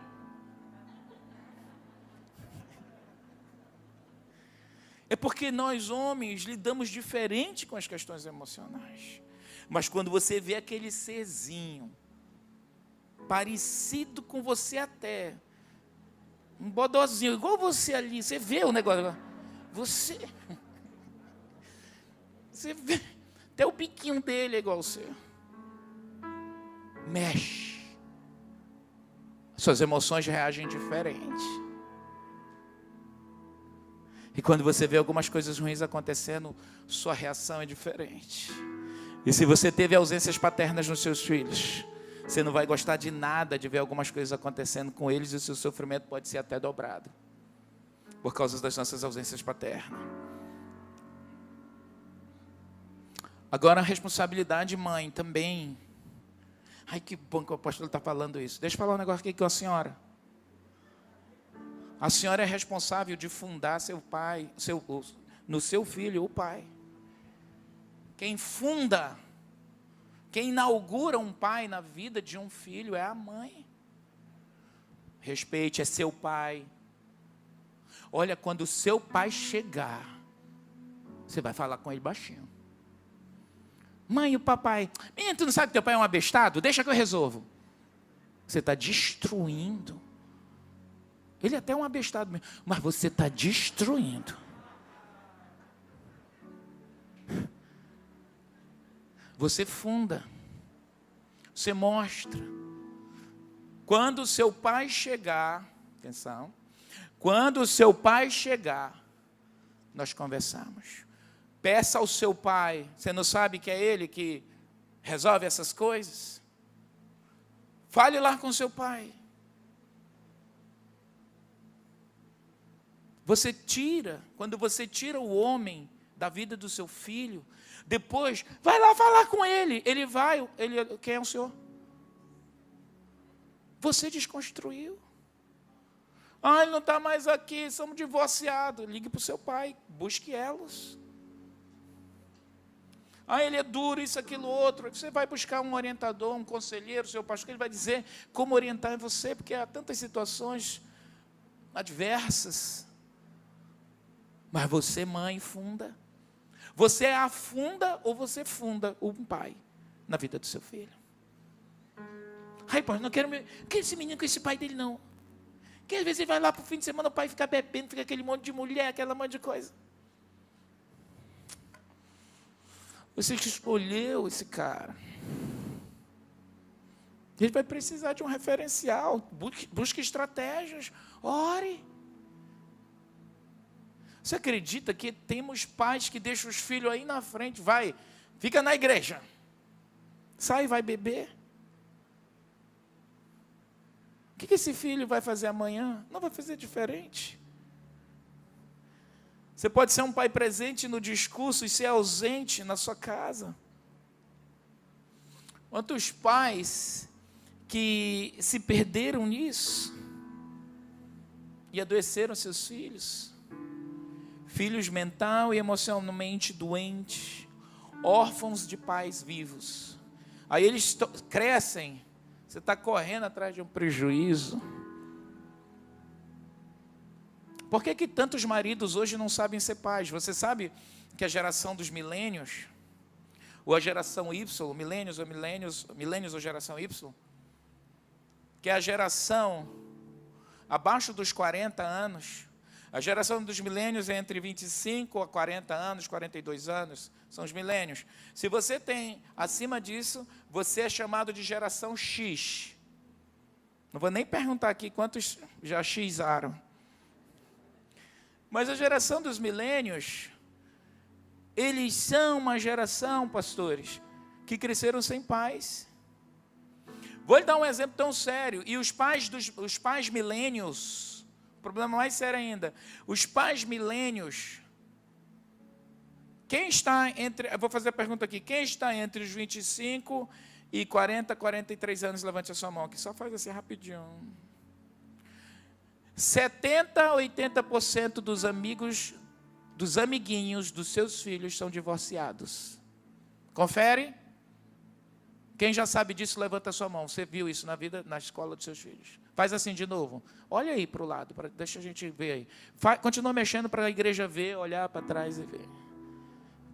É porque nós homens lidamos diferente com as questões emocionais. Mas quando você vê aquele serzinho, parecido com você até, um bodozinho, igual você ali, você vê o negócio, você vê, até o biquinho dele é igual ao seu. Mexe. Suas emoções reagem diferente. E quando você vê algumas coisas ruins acontecendo, sua reação é diferente. E se você teve ausências paternas nos seus filhos, você não vai gostar de nada de ver algumas coisas acontecendo com eles, e o seu sofrimento pode ser até dobrado, por causa das nossas ausências paternas. Agora a responsabilidade mãe também. Ai, que bom que o apóstolo está falando isso. Deixa eu falar um negócio aqui com a senhora. A senhora é responsável de fundar seu pai, no seu filho, o pai. Quem funda, quem inaugura um pai na vida de um filho é a mãe. Respeite, é seu pai. Olha, quando o seu pai chegar, você vai falar com ele baixinho. Mãe, o papai, menino, tu não sabe que teu pai é um abestado? Deixa que eu resolvo. Você está destruindo. Ele até é um abestado mesmo, mas você está destruindo. Você funda. Você mostra. Quando o seu pai chegar, atenção, quando o seu pai chegar, nós conversamos. Peça ao seu pai, você não sabe que é ele que resolve essas coisas? Fale lá com o seu pai. Quando você tira o homem da vida do seu filho, depois, vai lá falar com ele. Quem é o senhor? Você desconstruiu. Ele não está mais aqui, somos divorciados. Ligue para o seu pai, busque elos. Ele é duro, isso, aquilo, outro. Você vai buscar um orientador, um conselheiro, seu pastor, ele vai dizer como orientar você, porque há tantas situações adversas. Mas você, mãe, funda. Você afunda ou você funda um pai na vida do seu filho. Pai, não quero esse menino com esse pai dele, não. Porque às vezes ele vai lá para o fim de semana, o pai fica bebendo, fica aquele monte de mulher, aquela monte de coisa. Você que escolheu esse cara. Ele vai precisar de um referencial. Busque estratégias. Ore. Você acredita que temos pais que deixam os filhos aí na frente? Vai, fica na igreja. Sai e vai beber. O que esse filho vai fazer amanhã? Não vai fazer diferente. Você pode ser um pai presente no discurso e ser ausente na sua casa. Quantos pais que se perderam nisso e adoeceram seus filhos? Filhos mental e emocionalmente doentes, órfãos de pais vivos. Aí eles crescem, você está correndo atrás de um prejuízo. Por que tantos maridos hoje não sabem ser pais? Você sabe que a geração dos milênios, ou a geração Y, milênios ou geração Y, que é a geração abaixo dos 40 anos, a geração dos milênios é entre 25 a 40 anos, 42 anos, são os milênios. Se você tem acima disso, você é chamado de geração X. Não vou nem perguntar aqui quantos já Xaram. Mas a geração dos milênios, eles são uma geração, pastores, que cresceram sem pais. Vou lhe dar um exemplo tão sério. E os pais milênios, problema mais sério ainda, os pais milênios, quem está entre, eu vou fazer a pergunta aqui, quem está entre os 25 e 40, 43 anos, levante a sua mão aqui, só faz assim rapidinho. 70% a 80% dos amigos, dos amiguinhos dos seus filhos são divorciados. Confere? Quem já sabe disso, levanta a sua mão. Você viu isso na vida, na escola dos seus filhos. Faz assim de novo. Olha aí para o lado, deixa a gente ver aí. Continua mexendo para a igreja ver, olhar para trás e ver.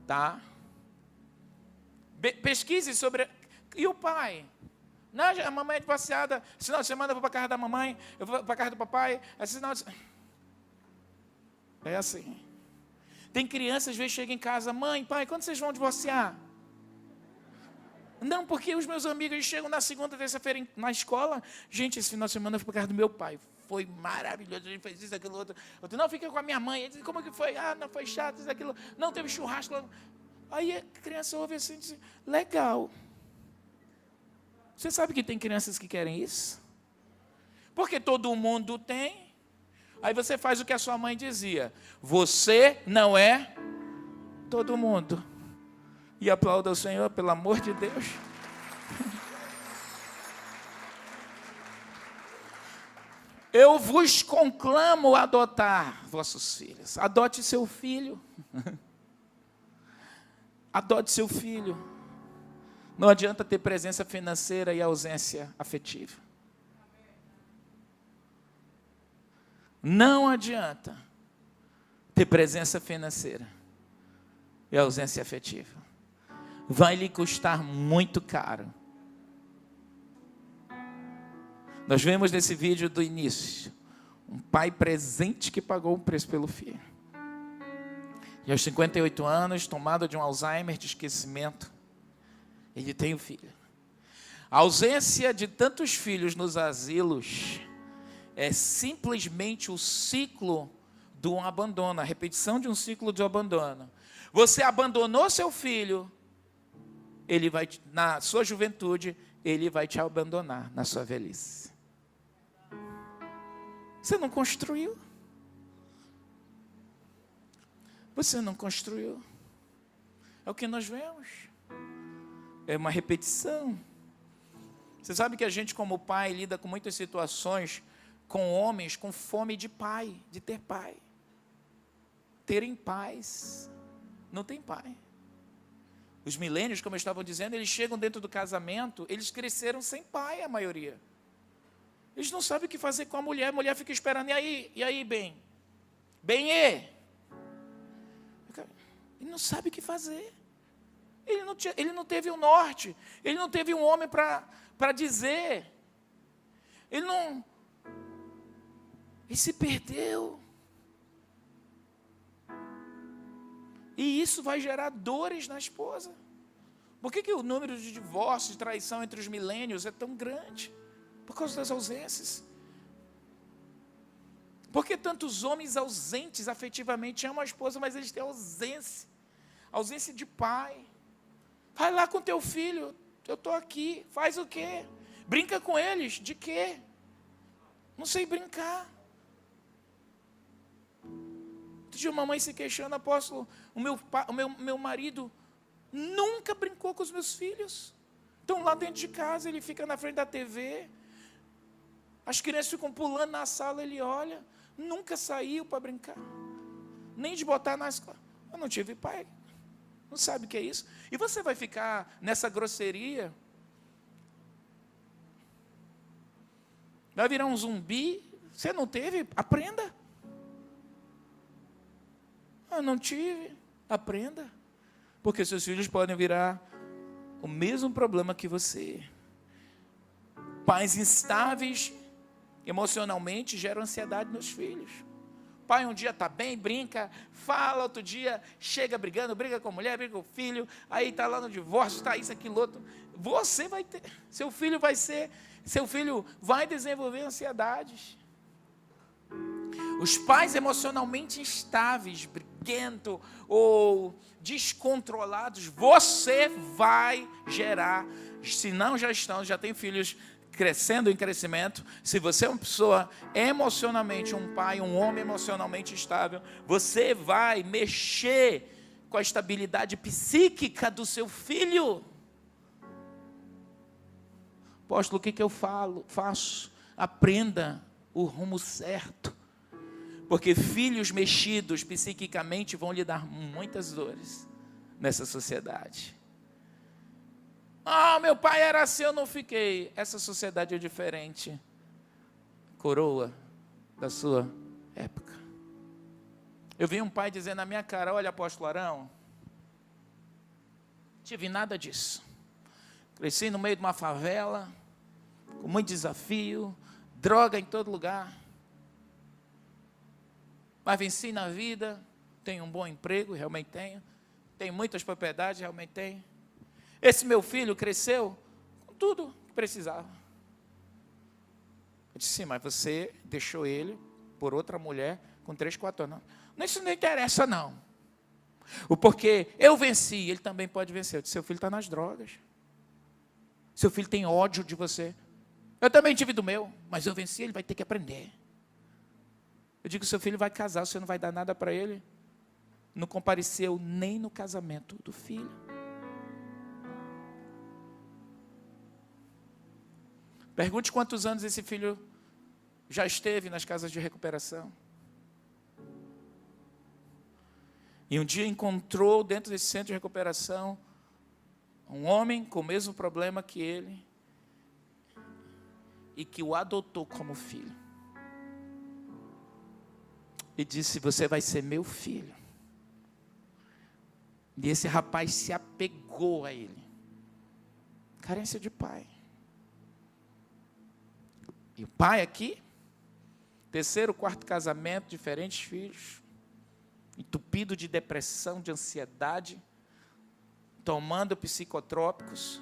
Tá? Pesquise sobre... E o pai? Não, a mamãe é divorciada. Esse final de semana eu vou para a casa da mamãe, eu vou para a casa do papai. É assim. Tem crianças, às vezes, chegam em casa, mãe, pai, quando vocês vão divorciar? Não, porque os meus amigos chegam na segunda, terça-feira na escola. Gente, esse final de semana eu fui para a casa do meu pai. Foi maravilhoso, a gente fez isso, aquilo, outro. Eu disse, não, fica com a minha mãe. Ele disse, como que foi? Ah, não, foi chato, isso, aquilo. Não, teve churrasco. Aí a criança ouve assim, diz, legal. Você sabe que tem crianças que querem isso? Porque todo mundo tem. Aí você faz o que a sua mãe dizia. Você não é todo mundo. E aplauda o Senhor, pelo amor de Deus. Eu vos conclamo a adotar vossos filhos. Adote seu filho. Adote seu filho. Não adianta ter presença financeira e ausência afetiva. Não adianta ter presença financeira e ausência afetiva. Vai lhe custar muito caro. Nós vemos nesse vídeo do início, um pai presente que pagou o preço pelo filho. E aos 58 anos, tomado de um Alzheimer, de esquecimento, ele tem o filho. A ausência de tantos filhos nos asilos é simplesmente o ciclo de um abandono, a repetição de um ciclo de abandono. Você abandonou seu filho, ele vai, na sua juventude, ele vai te abandonar na sua velhice. Você não construiu. Você não construiu. É o que nós vemos. É uma repetição. Você sabe que a gente, como pai, lida com muitas situações com homens com fome de pai, de ter pai. Terem pais. Não tem pai. Os milênios, como eu estava dizendo, eles chegam dentro do casamento, eles cresceram sem pai, a maioria. Eles não sabem o que fazer com a mulher fica esperando, e aí, bem? Bem, Ele não sabe o que fazer. Ele não teve um norte, ele não teve um homem para dizer. Ele não... e se perdeu. E isso vai gerar dores na esposa. Por que o número de divórcios, de traição entre os milênios é tão grande? Por causa das ausências. Por que tantos homens ausentes afetivamente amam a esposa, mas eles têm ausência? Ausência de pai. Vai lá com teu filho, eu estou aqui, faz o quê? Brinca com eles, de quê? Não sei brincar. Outro dia uma mãe se queixando, apóstolo, o meu marido nunca brincou com os meus filhos. Estão lá dentro de casa, ele fica na frente da TV, as crianças ficam pulando na sala, ele olha, nunca saiu para brincar, nem de botar na escola. Eu não tive pai, não sabe o que é isso. E você vai ficar nessa grosseria, vai virar um zumbi. Você não teve? Aprenda. Eu não tive, aprenda. Porque seus filhos podem virar o mesmo problema que você. Pais instáveis emocionalmente geram ansiedade nos filhos. Pai um dia está bem, brinca, fala, outro dia chega brigando, briga com a mulher, briga com o filho, aí está lá no divórcio, está isso, aquilo, outro. Você vai ter, seu filho vai desenvolver ansiedades. Os pais emocionalmente instáveis, briguentos ou descontrolados, você vai gerar, se não já estão, já tem filhos crescendo em crescimento, se você é uma pessoa emocionalmente, um pai, um homem emocionalmente estável, você vai mexer com a estabilidade psíquica do seu filho. Apóstolo, o que eu faço? Aprenda o rumo certo. Porque filhos mexidos psiquicamente vão lhe dar muitas dores nessa sociedade. Meu pai era assim, eu não fiquei. Essa sociedade é diferente. Coroa da sua época. Eu vi um pai dizendo na minha cara, olha, apóstolo Arão, tive nada disso. Cresci no meio de uma favela, com muito desafio, droga em todo lugar. Mas venci na vida, tenho um bom emprego, realmente tenho muitas propriedades, realmente tenho. Esse meu filho cresceu com tudo que precisava. Eu disse, sim, mas você deixou ele por outra mulher com 3, 4 anos. Isso não interessa, não. O porquê eu venci, ele também pode vencer. Eu disse, seu filho está nas drogas. Seu filho tem ódio de você. Eu também tive do meu, mas eu venci, ele vai ter que aprender. Eu digo, seu filho vai casar, você não vai dar nada para ele. Não compareceu nem no casamento do filho. Pergunte quantos anos esse filho já esteve nas casas de recuperação. E um dia encontrou dentro desse centro de recuperação um homem com o mesmo problema que ele e que o adotou como filho. E disse, você vai ser meu filho. E esse rapaz se apegou a ele. Carência de pai. E o pai aqui, 3º, 4º casamento, diferentes filhos, entupido de depressão, de ansiedade, tomando psicotrópicos.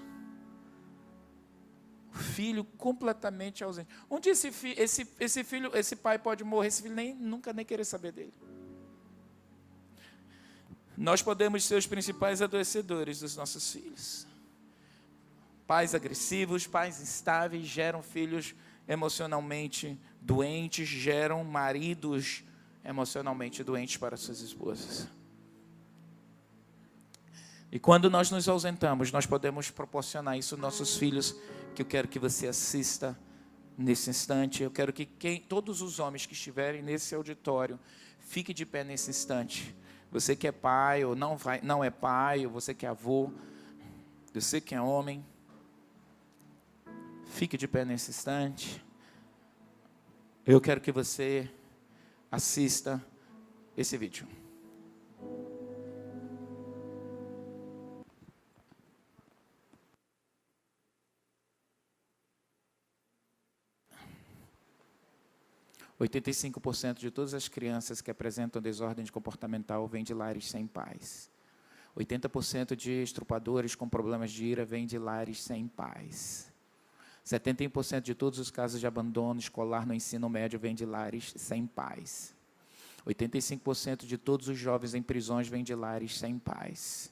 Filho completamente ausente. Um dia esse pai pode morrer, esse filho nunca nem querer saber dele. Nós podemos ser os principais adoecedores dos nossos filhos. Pais agressivos, pais instáveis, geram filhos emocionalmente doentes, geram maridos emocionalmente doentes para suas esposas. E quando nós nos ausentamos, nós podemos proporcionar isso aos nossos filhos, que eu quero que você assista nesse instante. Eu quero que todos os homens que estiverem nesse auditório, fique de pé nesse instante. Você que é pai ou não é pai, ou você que é avô, você que é homem, fique de pé nesse instante. Eu quero que você assista esse vídeo. 85% de todas as crianças que apresentam desordem comportamental vêm de lares sem pais. 80% de estrupadores com problemas de ira vêm de lares sem pais. 71% de todos os casos de abandono escolar no ensino médio vêm de lares sem pais. 85% de todos os jovens em prisões vêm de lares sem pais.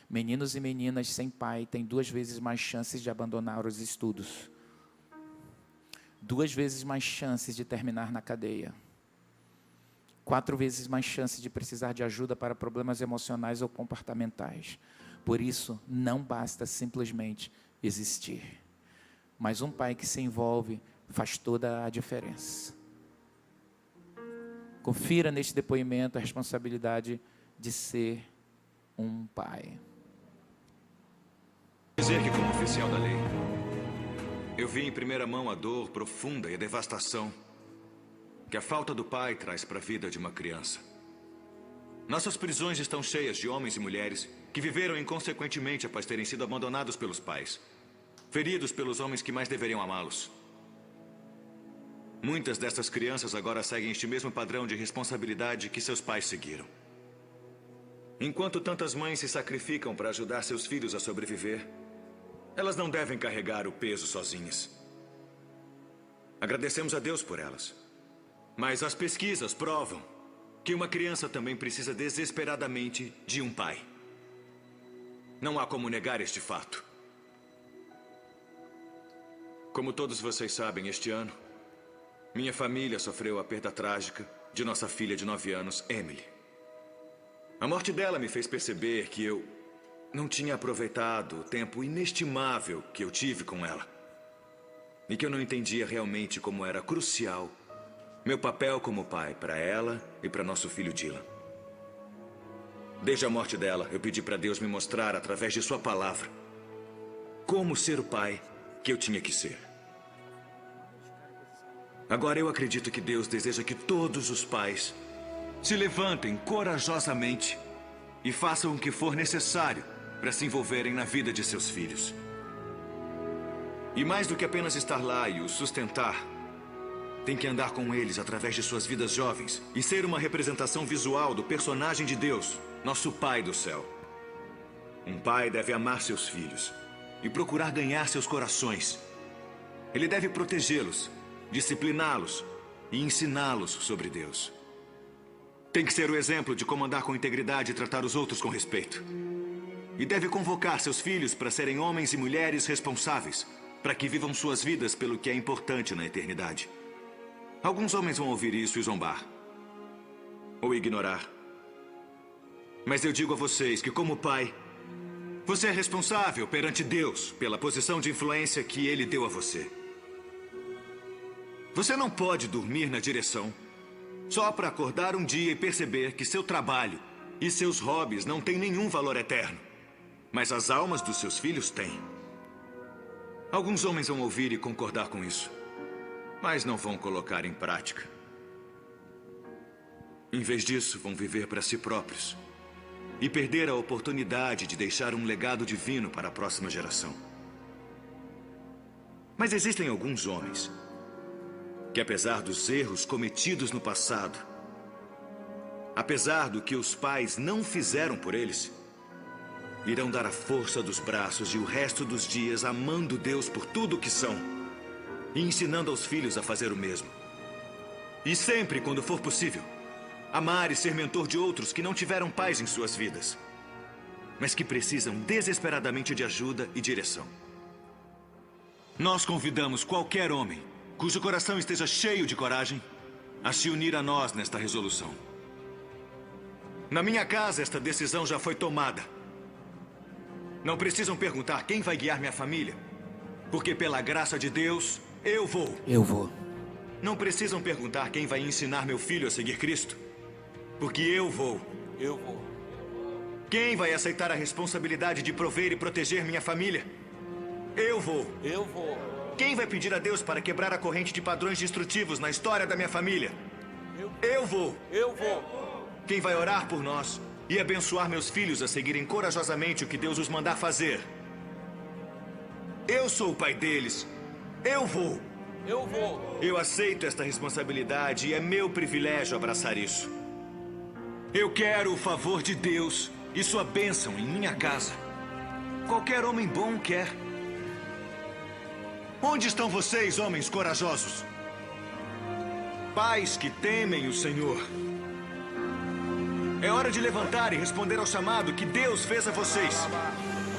Meninos e meninas sem pai têm 2 vezes mais chances de abandonar os estudos. 2 vezes mais chances de terminar na cadeia. 4 vezes mais chances de precisar de ajuda para problemas emocionais ou comportamentais. Por isso, não basta simplesmente existir. Mas um pai que se envolve faz toda a diferença. Confira neste depoimento a responsabilidade de ser um pai. Dizer que, como oficial da lei, eu vi em primeira mão a dor profunda e a devastação que a falta do pai traz para a vida de uma criança. Nossas prisões estão cheias de homens e mulheres que viveram inconsequentemente após terem sido abandonados pelos pais, feridos pelos homens que mais deveriam amá-los. Muitas dessas crianças agora seguem este mesmo padrão de responsabilidade que seus pais seguiram. Enquanto tantas mães se sacrificam para ajudar seus filhos a sobreviver, elas não devem carregar o peso sozinhas. Agradecemos a Deus por elas. Mas as pesquisas provam que uma criança também precisa desesperadamente de um pai. Não há como negar este fato. Como todos vocês sabem, este ano, minha família sofreu a perda trágica de nossa filha de 9 anos, Emily. A morte dela me fez perceber que eu não tinha aproveitado o tempo inestimável que eu tive com ela. E que eu não entendia realmente como era crucial meu papel como pai para ela e para nosso filho Dylan. Desde a morte dela, eu pedi para Deus me mostrar, através de sua palavra, como ser o pai que eu tinha que ser. Agora eu acredito que Deus deseja que todos os pais se levantem corajosamente e façam o que for necessário para se envolverem na vida de seus filhos. E mais do que apenas estar lá e os sustentar, tem que andar com eles através de suas vidas jovens e ser uma representação visual do personagem de Deus, nosso Pai do céu. Um pai deve amar seus filhos e procurar ganhar seus corações. Ele deve protegê-los, discipliná-los e ensiná-los sobre Deus. Tem que ser o exemplo de como andar com integridade e tratar os outros com respeito. E deve convocar seus filhos para serem homens e mulheres responsáveis, para que vivam suas vidas pelo que é importante na eternidade. Alguns homens vão ouvir isso e zombar, ou ignorar. Mas eu digo a vocês que, como pai, você é responsável perante Deus pela posição de influência que Ele deu a você. Você não pode dormir na direção só para acordar um dia e perceber que seu trabalho e seus hobbies não têm nenhum valor eterno, mas as almas dos seus filhos têm. Alguns homens vão ouvir e concordar com isso, mas não vão colocar em prática. Em vez disso, vão viver para si próprios e perder a oportunidade de deixar um legado divino para a próxima geração. Mas existem alguns homens que, apesar dos erros cometidos no passado, apesar do que os pais não fizeram por eles, irão dar a força dos braços e o resto dos dias amando Deus por tudo o que são e ensinando aos filhos a fazer o mesmo. E sempre, quando for possível, amar e ser mentor de outros que não tiveram paz em suas vidas, mas que precisam desesperadamente de ajuda e direção. Nós convidamos qualquer homem cujo coração esteja cheio de coragem a se unir a nós nesta resolução. Na minha casa, esta decisão já foi tomada. Não precisam perguntar quem vai guiar minha família, porque pela graça de Deus, eu vou. Eu vou. Não precisam perguntar quem vai ensinar meu filho a seguir Cristo, porque eu vou. Eu vou. Quem vai aceitar a responsabilidade de prover e proteger minha família? Eu vou. Eu vou. Quem vai pedir a Deus para quebrar a corrente de padrões destrutivos na história da minha família? Eu vou. Eu vou. Quem vai orar por nós e abençoar meus filhos a seguirem corajosamente o que Deus os mandar fazer? Eu sou o pai deles. Eu vou. Eu vou. Eu aceito esta responsabilidade e é meu privilégio abraçar isso. Eu quero o favor de Deus e sua bênção em minha casa. Qualquer homem bom quer. Onde estão vocês, homens corajosos? Pais que temem o Senhor. É hora de levantar e responder ao chamado que Deus fez a vocês.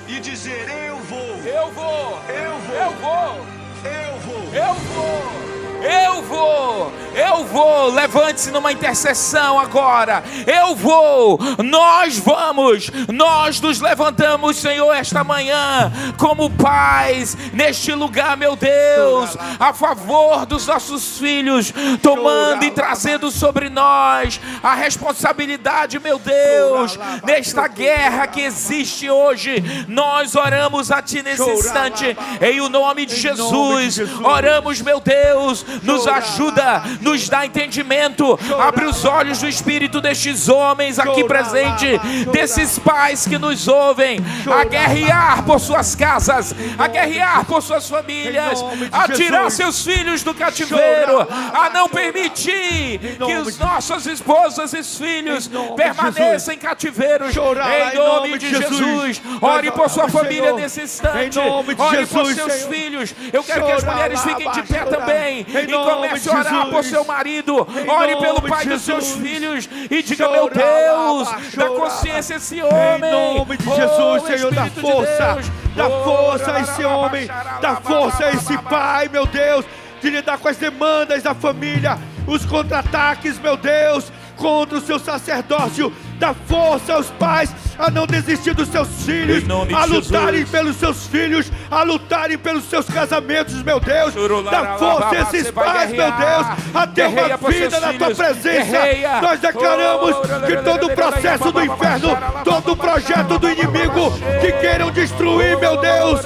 E dizer, eu vou. Eu vou. Eu vou. Eu vou. Eu vou. Eu vou. Eu vou, eu vou. Levante-se numa intercessão agora. Eu vou, nós vamos, nós nos levantamos, Senhor, esta manhã como pais neste lugar, meu Deus, a favor dos nossos filhos, tomando e trazendo sobre nós a responsabilidade, meu Deus, nesta guerra que existe hoje. Nós oramos a Ti nesse instante, em o nome de Jesus. Oramos, meu Deus, nos ajuda, nos dá entendimento, abre os olhos do espírito destes homens aqui presentes, desses pais que nos ouvem, a guerrear por suas casas, a guerrear por suas famílias, a tirar seus filhos do cativeiro, a não permitir que as nossas esposas e filhos permaneçam em cativeiros, em nome de Jesus. Ore por sua família nesse instante, ore por seus filhos. Eu quero que as mulheres fiquem de pé também e comece a orar por seu marido. Ore pelo pai dos seus filhos e diga, meu Deus, dá consciência a esse homem. Em nome de Jesus, Senhor, dá força, dá força a esse homem, dá força a esse pai, meu Deus, de lidar com as demandas da família, os contra-ataques, meu Deus, contra o seu sacerdócio. Dá força aos pais a não desistir dos seus filhos, a lutarem pelos seus filhos, a lutarem pelos seus casamentos, meu Deus. Dá força a esses pais, meu Deus, a ter uma vida na Tua presença. Nós declaramos que todo o processo do inferno, todo o projeto do inimigo que queiram destruir, meu Deus,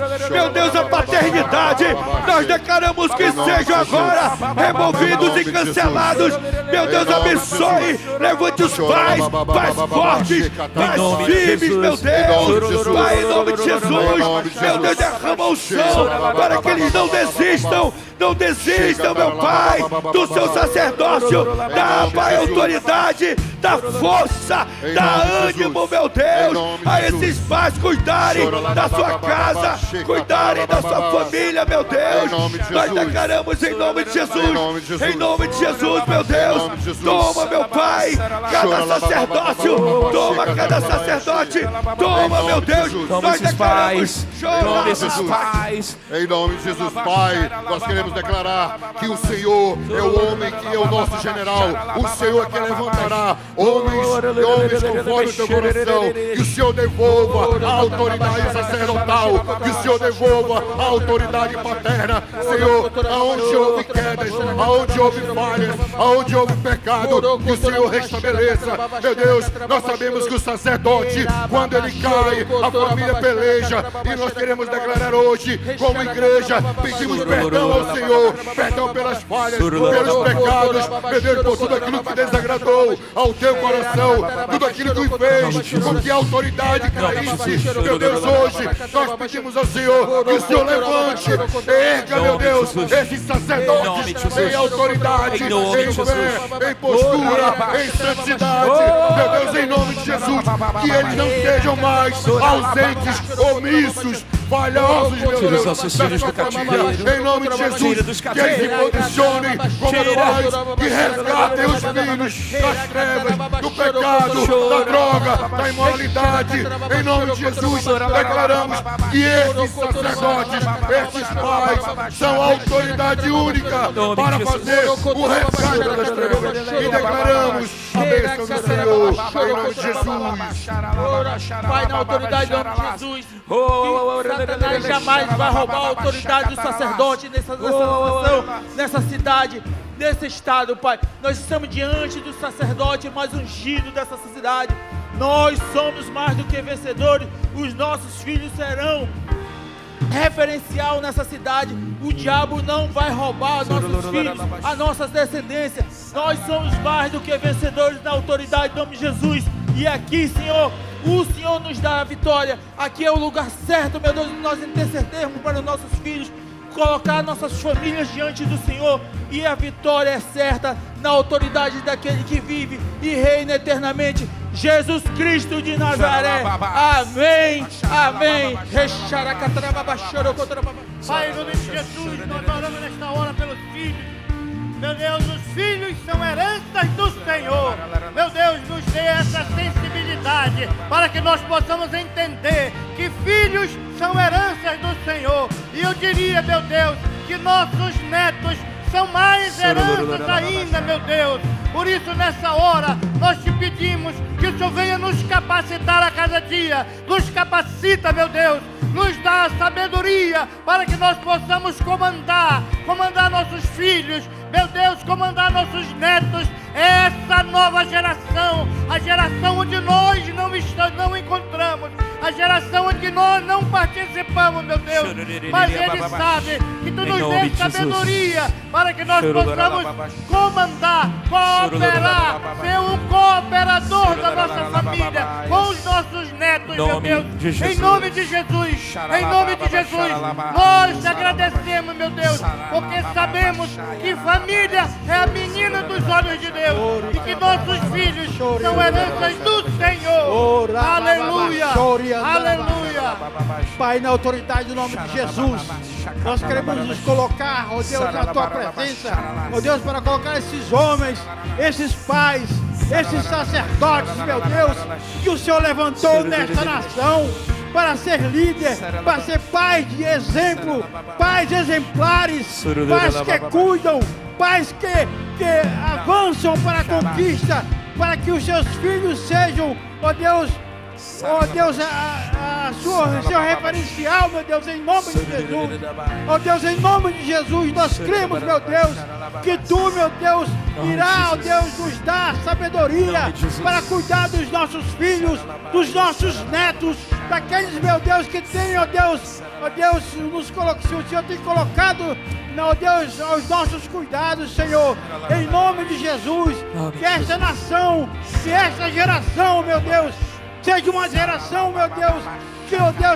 a paternidade, nós declaramos que sejam agora removidos e cancelados. Meu Deus, abençoe, levante os pais fortes, pais firmes, meu Deus, Pai, em nome de Jesus, meu Deus, derrama o chão para que eles não desistam, meu Pai, do seu sacerdócio. Dá, Pai, autoridade, dá força, dá ânimo, meu Deus, a esses pais cuidarem da sua casa, cuidarem da sua família, meu Deus. Nós declaramos em nome de Jesus, meu Deus, toma, meu Pai, cada sacerdócio, toma cada sacerdote, toma, meu Deus, nós declaramos, toma esses pais, em nome de Jesus, Pai, nós queremos declarar que o Senhor é o homem que é o nosso general, o Senhor que levantará homens conforme o teu coração, que o Senhor devolva a autoridade sacerdotal, que o Senhor devolva a autoridade paterna, Senhor, aonde houve quedas, aonde houve falhas, aonde houve pecado, que o Senhor restabeleça, meu Deus. Nós sabemos que o sacerdote, quando ele cai, a família peleja, e nós queremos declarar hoje, como igreja, pedimos perdão ao Senhor, perdão pelas falhas, pelos pecados, meu Deus, por tudo aquilo que desagradou ao teu coração, tudo aquilo que fez com que a autoridade caísse, meu Deus, hoje nós pedimos ao Senhor que o Senhor levante, erga, meu Deus, esses sacerdotes em autoridade, em fé, em postura, em santidade, meu Deus, em nome de Jesus, que eles não sejam mais ausentes, omissos, falhosos, meu Deus, da sua família, em nome de Jesus, que eles se posicionem como pais que resgatem os filhos das trevas, do pecado, da droga, da imoralidade, em nome de Jesus, declaramos que esses sacerdotes, esses pais, são a autoridade única para fazer o resgate das trevas, e declaramos a bênção do Senhor, em nome de Jesus. Pai, na autoridade do nome de Jesus, que Satanás jamais vai roubar a autoridade do sacerdote nessa nação, nessa cidade, nesse estado, Pai. Nós estamos diante do sacerdote mais ungido dessa cidade. Nós somos mais do que vencedores. Os nossos filhos serão referencial nessa cidade. O diabo não vai roubar nossos filhos, a nossa descendência. Nós somos mais do que vencedores na autoridade do nome de Jesus. E aqui, Senhor, o Senhor nos dá a vitória. Aqui é o lugar certo, meu Deus, de nós intercedermos para os nossos filhos, colocar nossas famílias diante do Senhor, e a vitória é certa na autoridade daquele que vive e reina eternamente, Jesus Cristo de Nazaré. Amém, amém. Pai, em nome de Jesus, nós oramos nesta hora pelos filhos. Meu Deus, os filhos são heranças do Senhor. Meu Deus, nos dê essa sensibilidade para que nós possamos entender que filhos são heranças do Senhor. E eu diria, meu Deus, que nossos netos são mais heranças ainda, meu Deus. Por isso, nessa hora, nós te pedimos que o Senhor venha nos capacitar a cada dia. Nos capacita, meu Deus. Nos dá a sabedoria para que nós possamos comandar nossos filhos, meu Deus, comandar nossos netos, essa nova geração, a geração onde nós não encontramos, a geração onde nós não participamos, meu Deus, mas Ele sabe que Tu nos dê sabedoria para que nós possamos comandar, cooperar, ser um cooperador da nossa família, com os nossos netos, meu Deus, em nome de Jesus, em nome de Jesus, nós te agradecemos, meu Deus, porque sabemos que família é a menina dos olhos de Deus e que nossos filhos são heranças do Senhor. Aleluia, aleluia. Pai, na autoridade do nome de Jesus, nós queremos nos colocar, ó Deus, na Tua presença, ó Deus, para colocar esses homens, esses pais, esses sacerdotes, meu Deus, que o Senhor levantou nesta nação para ser líder, para ser pais de exemplo, pais exemplares, pais que cuidam, pais que avançam para a conquista, para que os seus filhos sejam, ó Deus, seu referencial, meu Deus, em nome de Jesus. Ó Deus, em nome de Jesus, nós cremos, meu Deus, que Tu, meu Deus, irá, ó Deus, nos dar sabedoria para cuidar dos nossos filhos, dos nossos netos, daqueles, meu Deus, que têm, ó Deus, o Senhor tem colocado, ó Deus, aos nossos cuidados, Senhor, em nome de Jesus, que esta nação, que esta geração, meu Deus, seja uma geração, meu Deus,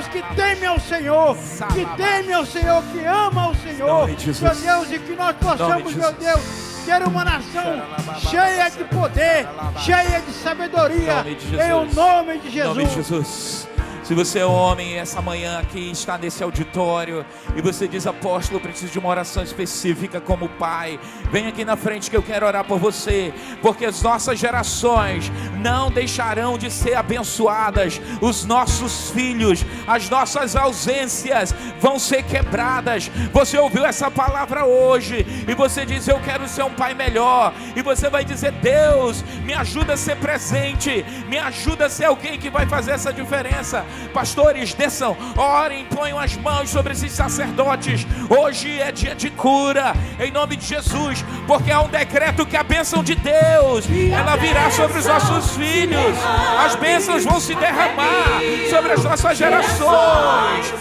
que teme ao Senhor, que teme ao Senhor, que ama ao Senhor, meu Deus, e que nós possamos, meu Deus, ter uma nação cheia de poder, cheia de sabedoria, em o nome de Jesus. Se você é homem, essa manhã aqui está nesse auditório e você diz: apóstolo, eu preciso de uma oração específica como pai, vem aqui na frente que eu quero orar por você, porque as nossas gerações não deixarão de ser abençoadas, os nossos filhos, as nossas ausências vão ser quebradas. Você ouviu essa palavra hoje e você diz: eu quero ser um pai melhor, e você vai dizer: Deus, me ajuda a ser presente, me ajuda a ser alguém que vai fazer essa diferença. Pastores, desçam, orem, ponham as mãos sobre esses sacerdotes. Hoje é dia de cura, em nome de Jesus, porque há um decreto que a bênção de Deus, ela virá sobre os nossos filhos. As bênçãos vão se derramar sobre as nossas gerações.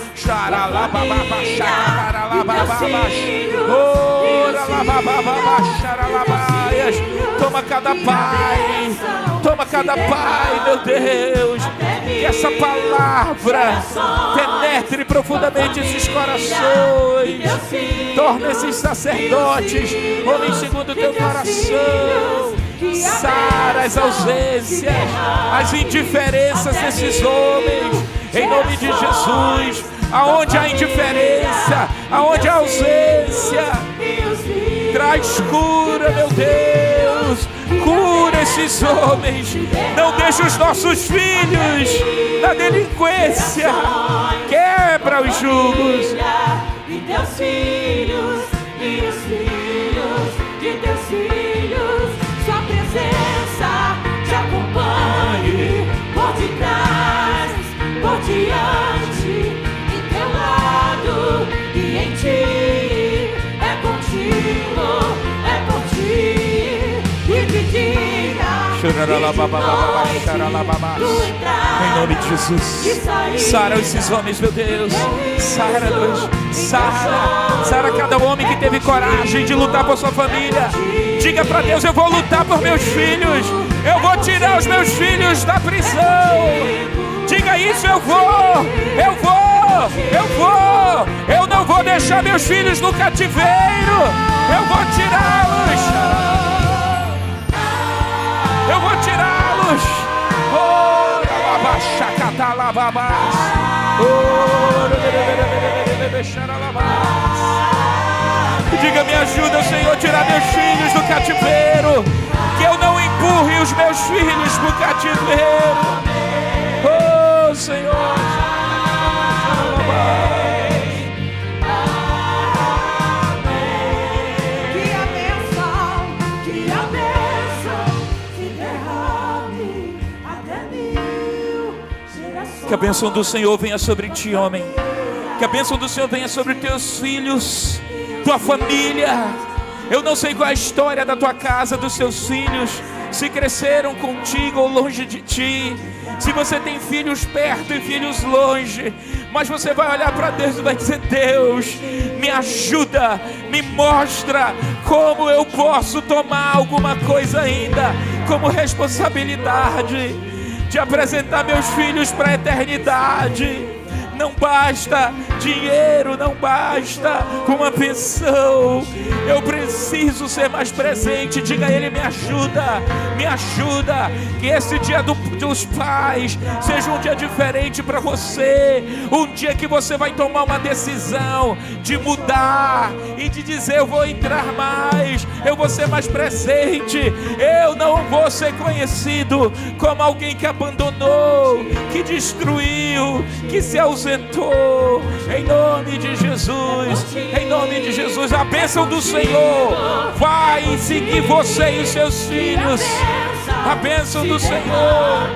Toma cada pai, meu Deus, que essa palavra penetre profundamente esses corações, torne esses sacerdotes homens segundo o teu coração. Sara as ausências, as indiferenças desses homens, em nome de Jesus. Aonde há indiferença, aonde há ausência, traz cura, meu Deus. Cura esses homens, não deixa os nossos filhos na delinquência, quebra os jugos. E teus filhos, e os filhos de teus filhos, sua presença te acompanhe por detrás, por diante, em teu lado e em ti, é contigo, é por ti. Em nome de Jesus, sara esses homens, meu Deus. Sara cada homem que teve coragem de lutar por sua família. Diga para Deus: eu vou lutar por meus filhos, eu vou tirar os meus filhos da prisão. Diga isso: eu não vou deixar tirar meus filhos do cativeiro. Eu vou tirá-los. Eu vou tirá-los. Diga, me ajuda, Senhor, a tirar meus filhos do cativeiro. Que eu não empurre os meus filhos para o cativeiro. Oh, Senhor. Que a bênção se derrame até 1000 gerações. Que a bênção do Senhor venha sobre ti, homem. Que a bênção do Senhor venha sobre teus filhos, tua família. Eu não sei qual é a história da tua casa, dos seus filhos, se cresceram contigo ou longe de ti, se você tem filhos perto e filhos longe, mas você vai olhar para Deus e vai dizer: Deus, me ajuda, me mostra como eu posso tomar alguma coisa ainda como responsabilidade de apresentar meus filhos para a eternidade. Não basta dinheiro, não basta uma pensão. Eu preciso ser mais presente. Diga a Ele: me ajuda, me ajuda. Que esse dia dos pais seja um dia diferente para você. Um dia que você vai tomar uma decisão de mudar e de dizer: eu vou entrar mais, eu vou ser mais presente. Eu não vou ser conhecido como alguém que abandonou, que destruiu, que se ausentou. Em nome de Jesus, em nome de Jesus, a bênção do Senhor vai seguir você e os seus filhos. A bênção do Senhor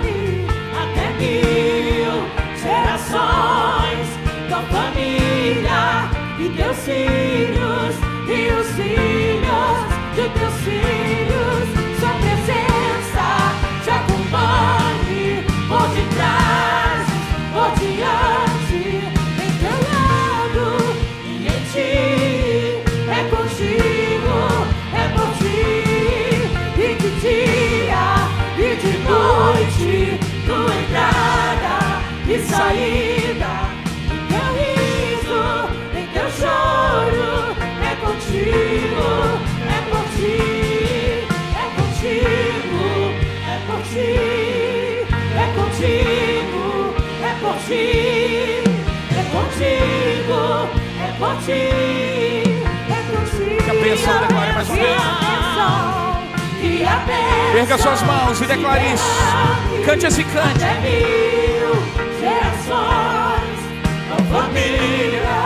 até 1000 gerações, tua família e teus filhos e os filhos de teus filhos. Sua presença te acompanhe por detrás, por diante. Tua entrada e saída, em teu riso, em teu choro, é contigo, é por ti, é contigo, é por ti, é contigo, é por ti, é contigo, é por ti, é contigo. Que a bênção declare mais uma vez. Erga suas mãos e declare isso. Cante esse cante. Até 1000 gerações, tua família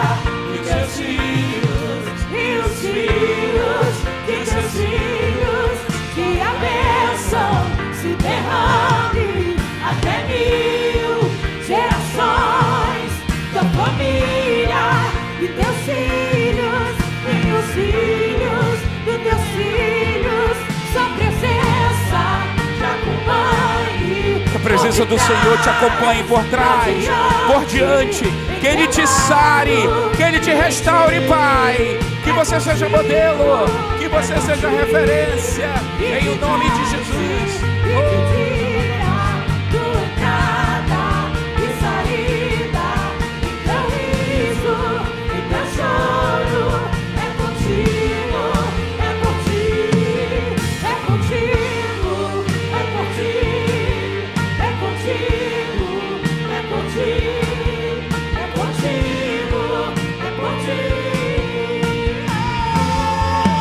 e teus filhos e os filhos de teus filhos. Que a bênção se derrame até 1000 gerações, tua família e teus filhos e os filhos de teus filhos. Sua presença te acompanhe. Que a presença do Senhor te acompanhe por trás, por diante. Que Ele te sare, que Ele te restaure, Pai. Que você seja modelo, que você seja referência. Em o nome de Jesus.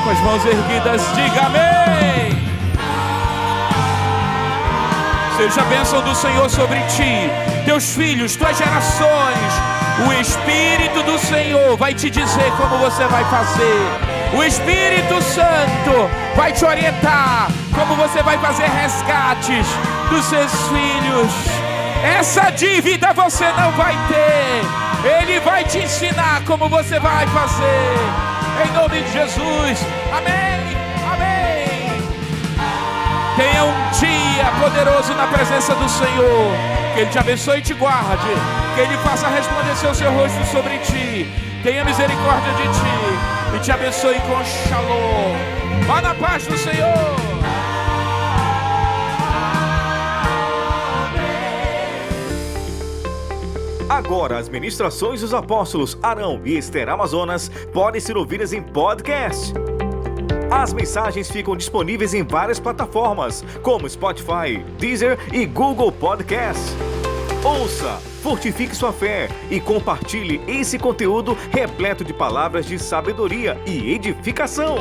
Com as mãos erguidas, diga amém. Seja a bênção do Senhor sobre ti, teus filhos, tuas gerações. O Espírito do Senhor vai te dizer como você vai fazer. O Espírito Santo vai te orientar como você vai fazer resgates dos seus filhos. Essa dívida você não vai ter. Ele vai te ensinar como você vai fazer. Em nome de Jesus. Amém. Amém. Tenha um dia poderoso na presença do Senhor. Que Ele te abençoe e te guarde. Que Ele faça resplandecer o seu rosto sobre ti. Tenha misericórdia de ti. E te abençoe com shalom. Vá na paz do Senhor. Agora as ministrações dos apóstolos Arão e Esther Amazonas podem ser ouvidas em podcast. As mensagens ficam disponíveis em várias plataformas, como Spotify, Deezer e Google Podcast. Ouça, fortifique sua fé e compartilhe esse conteúdo repleto de palavras de sabedoria e edificação.